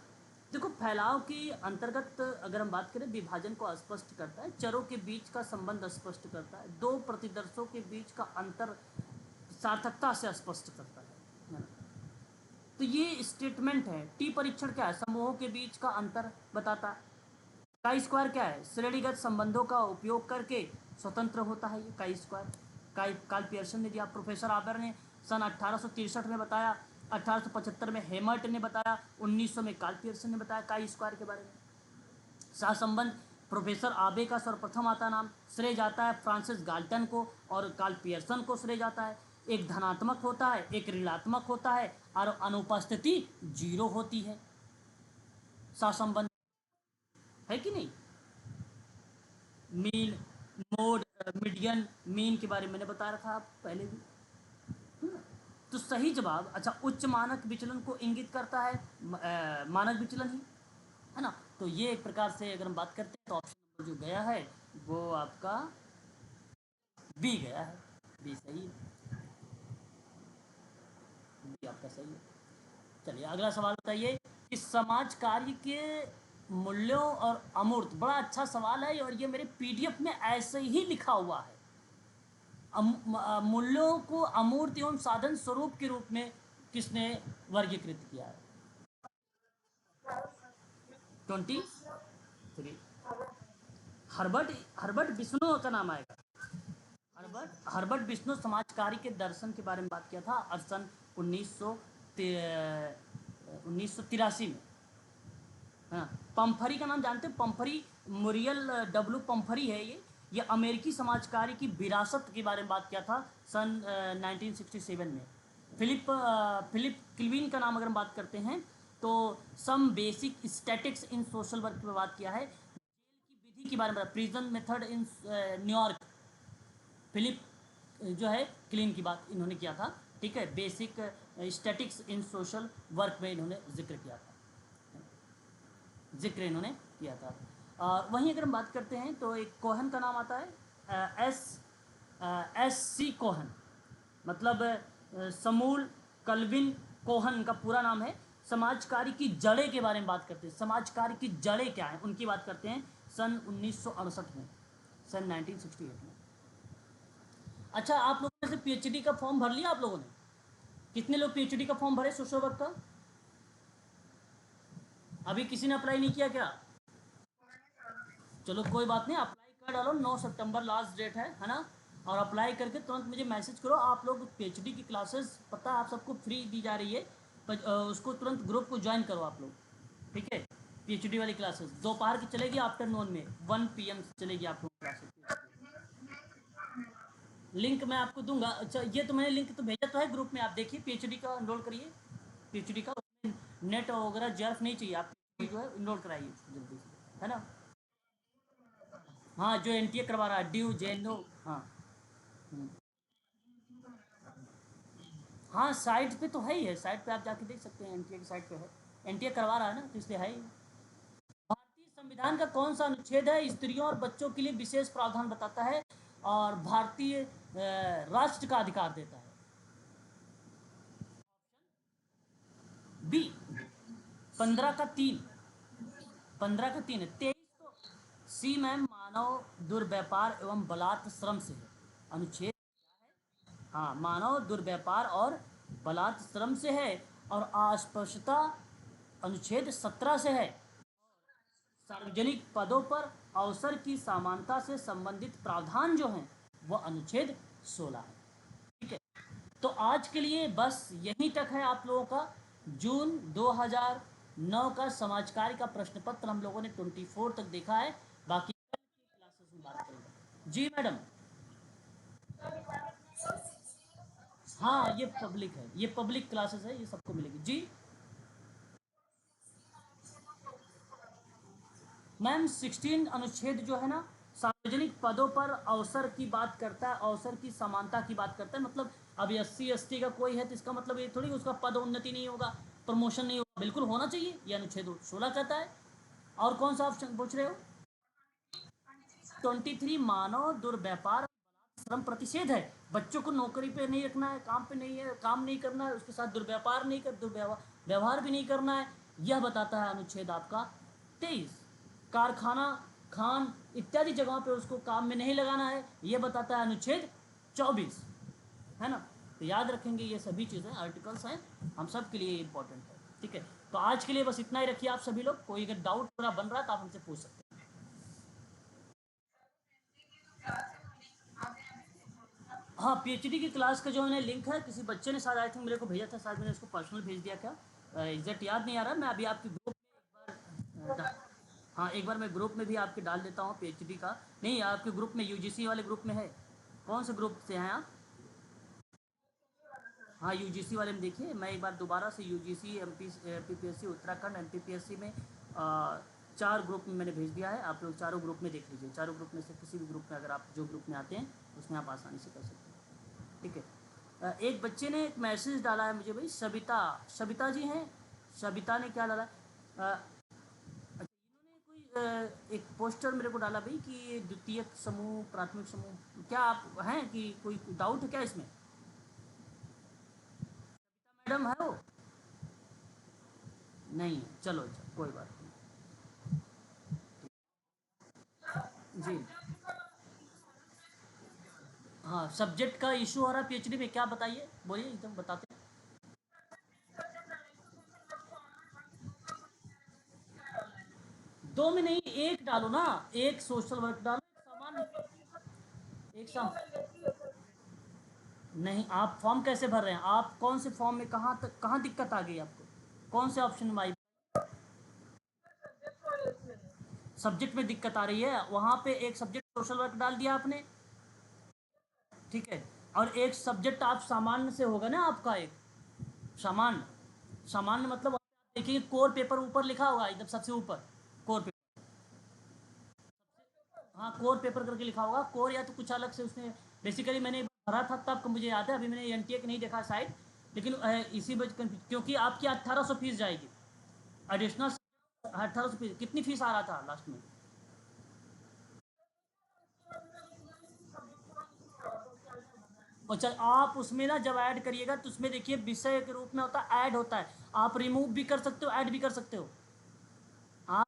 देखो, फैलाव के अंतर्गत अगर हम बात करें, विभाजन को स्पष्ट करता है, चरों के बीच का संबंध स्पष्ट करता है, दो प्रतिदर्शों के बीच का अंतर सार्थकता से स्पष्ट करता है ना? तो ये स्टेटमेंट है। टी परीक्षण क्या है? समूहों के बीच का अंतर बताता है। काई स्क्वायर क्या है? श्रेणीगत संबंधों का उपयोग करके स्वतंत्र होता है ये काई स्क्वायर। कार्ल पियर्सन ने दिया, प्रोफेसर आबर ने सन 1863 में बताया, 1875 में हेमर्ट ने बताया, 1900 में कार्ल पियर्सन ने बताया काई स्क्वायर के बारे में। सहसंबंध, प्रोफेसर आबे का सर्वप्रथम आता नाम, श्रेय जाता है फ्रांसिस गाल्टन को और कार्ल पियर्सन को श्रेय जाता है। एक धनात्मक होता है, एक ऋणात्मक होता है, और अनुपस्थिति 0 होती है। सहसंबंध है कि नहीं? मीन, मोड, मीडियन, मीन के बारे में मैंने बता रखा आप पहले भी। तो सही जवाब, अच्छा, उच्च मानक विचलन को इंगित करता है मानक विचलन ही, है ना। तो ये एक प्रकार से अगर हम बात करते हैं तो ऑप्शन नंबर जो गया है वो आपका बी गया है। बी सही है, बी आपका सही है। चलिए, अगला सवाल बताइए कि समाज कार्य के मूल्यों और अमूर्त, बड़ा अच्छा सवाल है और ये मेरे पीडीएफ में ऐसे ही लिखा हुआ है। मूल्यों को अमूर्त एवं साधन स्वरूप के रूप में किसने वर्गीकृत किया है? 23। हर्बर्ट, हर्बर्ट बिश्नोई का नाम आएगा। हर्बर्ट बिश्नोई समाज कार्य के दर्शन के बारे में बात किया था, और सन 1983 में। हाँ, पंफरी का नाम जानते हैं? पंफरी, मुरियल डब्ल्यू पंफरी है ये अमेरिकी समाज कार्य की विरासत के बारे में बात किया था सन 1967 में। फिलिप क्लिविन का नाम अगर हम बात करते हैं तो सम बेसिक स्टैटिक्स इन सोशल वर्क पे बात किया है। जेल की विधि के बारे में, prison method in New York, Philip जो है क्लीन की बात इन्होंने किया था। ठीक है, बेसिक स्टैटिक्स इन सोशल वर्क में इन्होंने जिक्र किया था, जिक्र इन्होंने किया था। वहीं अगर हम बात करते हैं तो एक कोहन का नाम आता है, एस सी कोहन, मतलब समूल कल्विन कोहन का पूरा नाम है। समाज कार्य की जड़ें के बारे में बात करते हैं, समाज कार्य की जड़ें क्या हैं उनकी बात करते हैं सन 1968 में, सन 1968 में। अच्छा, आप लोगों ने से पीएचडी का फॉर्म भर लिया आप लोगों ने? कितने लोग पीएचडी का फॉर्म भरे सोशल वर्क का? अभी किसी ने अप्लाई नहीं किया क्या? चलो कोई बात नहीं, अप्लाई कर डालो, 9 सितंबर लास्ट डेट है ना। और अप्लाई करके तुरंत मुझे मैसेज करो। आप लोग पीएचडी की क्लासेस, पता है आप सबको फ्री दी जा रही है, पर उसको तुरंत ग्रुप को ज्वाइन करो आप लोग। ठीक है, पीएचडी वाली क्लासेस दोपहर की चलेगी, आफ्टरनून में 1 PM चलेगी आप लोग क्लासेस। लिंक मैं आपको दूंगा। अच्छा, ये तो मैंने लिंक तो भेजा तो है ग्रुप में, आप देखिए, पीएचडी का एनरोल करिए, पीएचडी का। नेट वगैरह जर्फ नहीं चाहिए, आप जो है इनरोल कराइए जल्दी से, है ना। हाँ, जो एनटीए करवा रहा है, ड्यू जेनो। हाँ। हम्म। हाँ, साइट पे तो है ही है, साइट पे आप जाके देख सकते हैं, एनटीए की साइट पे है। एनटीए करवा रहा है ना, तो इसलिए है ही। भारतीय संविधान का कौन सा अनुच्छेद है स्त्रियों और बच्चों के लिए विशेष प्रावधान बताता है और भारतीय राष्ट्र का अधिकार देता है? बी, 15 का 3। 15 का 3 है। 23 तो सी मैम मानव दुर्व्यापार एवं बलात् श्रम से है अनुच्छेद। हाँ, मानव दुर्व्यापार और बलात् श्रम से है। और अस्पृश्यता अनुच्छेद 17 से है। सार्वजनिक पदों पर अवसर की समानता से संबंधित प्रावधान जो हैं वह अनुच्छेद 16 है। ठीक है, तो आज के लिए बस यहीं तक है आप लोगों का। जून 2009 का समाज कार्य का प्रश्न पत्र हम लोगों ने 24 तक देखा है। बाकी कल की क्लासेस में बात करेंगे। जी मैडम। हाँ, ये पब्लिक है, ये पब्लिक क्लासेस है, ये सबको मिलेगी जी। मैम 16 अनुच्छेद जो है ना, सार्वजनिक पदों पर अवसर की बात करता है, अवसर की समानता की बात करता है। मतलब अब SC ST का कोई है तो इसका मतलब ये थोड़ी उसका पदोन्नति नहीं होगा, प्रमोशन नहीं होगा, बिल्कुल होना चाहिए, ये अनुच्छेद 16 कहता है। और कौन सा ऑप्शन पूछ रहे हो? 23 मानव दुर्व्यापार श्रम प्रतिषेध है। बच्चों को नौकरी पे नहीं रखना है, काम पे नहीं है, काम नहीं करना है, उसके साथ दुर्व्यापार नहीं कर, दुर्व्यवहार व्यवहार भी नहीं करना है, यह बताता है अनुच्छेद आपका 23। कारखाना, खान इत्यादि जगहों पे उसको काम में नहीं लगाना है, यह बताता है अनुच्छेद 24, है ना। तो याद रखेंगे, ये सभी चीज़ें आर्टिकल्स हैं, हम सब के लिए इंपॉर्टेंट है। ठीक है, तो आज के लिए बस इतना ही रखिए आप सभी लोग। कोई अगर डाउट पूरा बन रहा है तो आप हमसे पूछ सकते हैं। हाँ, PhD की क्लास का जो मैंने लिंक है, किसी बच्चे ने शायद आई थिंक मेरे को भेजा था, शायद मैंने उसको पर्सनल भेज दिया क्या, एग्जैक्ट याद नहीं आ रहा। मैं अभी आपके ग्रुप में एक बार हाँ, एक बार मैं ग्रुप में भी आपके डाल देता हूँ PhD का। नहीं, आपके ग्रुप में UGC वाले ग्रुप में है। कौन से ग्रुप से हैं आप? हाँ, UGC वाले में देखिए, मैं एक बार दोबारा से UGC MPPSC उत्तराखंड MPPSC में 4 ग्रुप में मैंने भेज दिया है। आप लोग चारों ग्रुप में देख लीजिए, चारों ग्रुप में से किसी भी ग्रुप में अगर आप जो ग्रुप में आते हैं उसमें आप आसानी से कर सकते हैं। ठीक है। एक बच्चे ने एक मैसेज डाला है मुझे भाई, सबिता, सबिता जी हैं। सबिता ने क्या डाला? अच्छा, इन्होंने कोई एक पोस्टर मेरे को डाला भाई कि द्वितीयक समूह, प्राथमिक समूह, क्या आप हैं कि कोई डाउट है क्या इसमें? मैडम है वो? नहीं है, चलो अच्छा, कोई बात नहीं जी। हाँ, सब्जेक्ट का इशू हो रहा है PhD में, क्या बताइए, बोलिए एकदम बताते हैं। 2 में नहीं, एक डालो ना, एक सोशल वर्क डालो, एक सामान्य, एक सम नहीं, आप फॉर्म कैसे भर रहे हैं? आप कौन से फॉर्म में कहाँ तक, कहाँ दिक्कत आ गई आपको? कौन से ऑप्शन में आई? सब्जेक्ट में दिक्कत आ रही है, वहाँ पे एक सब्जेक्ट सोशल वर्क डाल दिया आपने। ठीक है, और एक सब्जेक्ट आप सामान्य से होगा ना आपका, एक सामान्य, सामान्य मतलब आप देखिए कोर पेपर ऊपर लिखा होगा एकदम सबसे ऊपर, कोर पेपर। हाँ, कोर पेपर करके लिखा होगा, कोर या तो कुछ अलग से उसने, बेसिकली मैंने भरा था तब का मुझे याद है, अभी मैंने NTA नहीं देखा शायद, लेकिन इसी वजह, क्योंकि आपकी 1800 फीस जाएगी एडिशनल। 1800 फीस, कितनी फीस आ रहा था लास्ट में? अच्छा, आप उसमें ना जब ऐड करिएगा तो उसमें देखिए विषय के रूप में होता है, ऐड होता है। आप रिमूव भी कर सकते हो, ऐड भी कर सकते हो। आप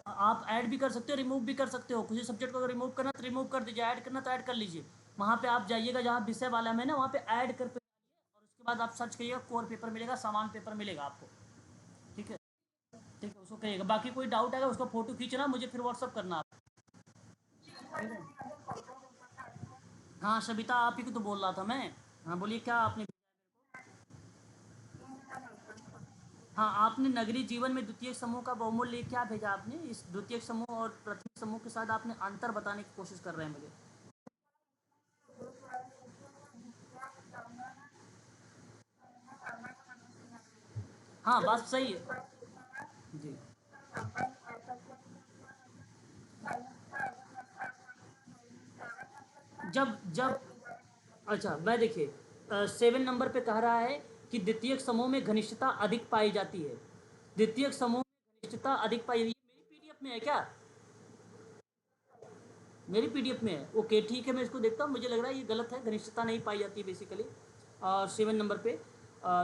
आप ऐड भी कर सकते हो, रिमूव भी कर सकते हो। किसी सब्जेक्ट को अगर रिमूव करना तो रिमूव कर दीजिए, ऐड करना तो ऐड कर लीजिए। वहाँ पे आप जाइएगा जहाँ विषय वाला में ना, वहाँ पे ऐड कर पे, और उसके बाद आप सर्च करिएगा, कोर पेपर मिलेगा, सामान पेपर मिलेगा आपको। ठीक है। ठीक है, उसको करिएगा। बाकी कोई डाउट आएगा उसका फोटो खींचना, मुझे फिर व्हाट्सअप करना आप। ठीक है। हाँ, सबिता आप ही को तो बोल रहा था मैं। हाँ, बोलिए क्या आपने। हाँ, आपने नगरीय जीवन में द्वितीयक समूह का बहुमूल्य क्या भेजा आपने? इस द्वितीयक समूह और प्राथमिक समूह के साथ आपने अंतर बताने की कोशिश कर रहे हैं मुझे। हाँ बात सही है जी। जब जब अच्छा मैं देखिए 7 नंबर पे कह रहा है कि द्वितीयक समूह में घनिष्ठता अधिक पाई जाती है। द्वितीयक समूह में घनिष्ठता अधिक पाई जाती है, मेरी पीडीएफ में है क्या? मेरी पीडीएफ में है। ओके ठीक है, मैं इसको देखता हूँ, मुझे लग रहा है ये गलत है, घनिष्ठता नहीं पाई जाती बेसिकली। और 7 नंबर पे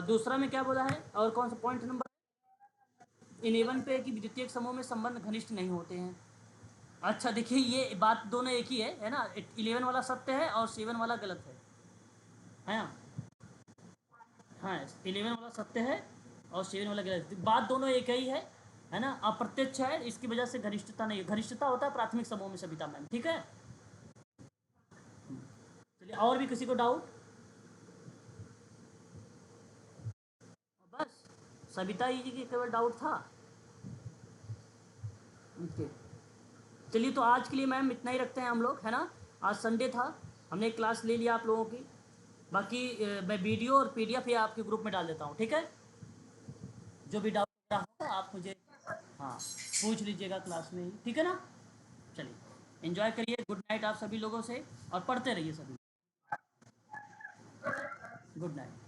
दूसरा में क्या बोला है और कौन सा पॉइंट नंबर? 11 पे कि द्वितीयक समूह में संबंध घनिष्ठ नहीं होते हैं। अच्छा देखिए ये बात दोनों एक ही है ना। 11 वाला सत्य है और 7 वाला गलत है ना। हाँ 11 वाला सत्य है और 7 वाला गलत, बात दोनों एक ही है ना। अप्रत्यक्ष है, इसकी वजह से घनिष्ठता नहीं, घनिष्ठता होता है प्राथमिक समूह में सविता मैम, ठीक है। चलिए और भी किसी को डाउट? बस सविता जी की केवल डाउट था। ओके चलिए, तो आज के लिए मैम इतना ही रखते हैं हम लोग, है ना। आज संडे था, हमने क्लास ले लिया आप लोगों की। बाकी मैं वीडियो और पीडीएफ ये आपके ग्रुप में डाल देता हूँ, ठीक है। जो भी डाउट होगा आप मुझे हाँ पूछ लीजिएगा क्लास में ही, ठीक है ना। चलिए एंजॉय करिए, गुड नाइट आप सभी लोगों से, और पढ़ते रहिए सभी। Good night.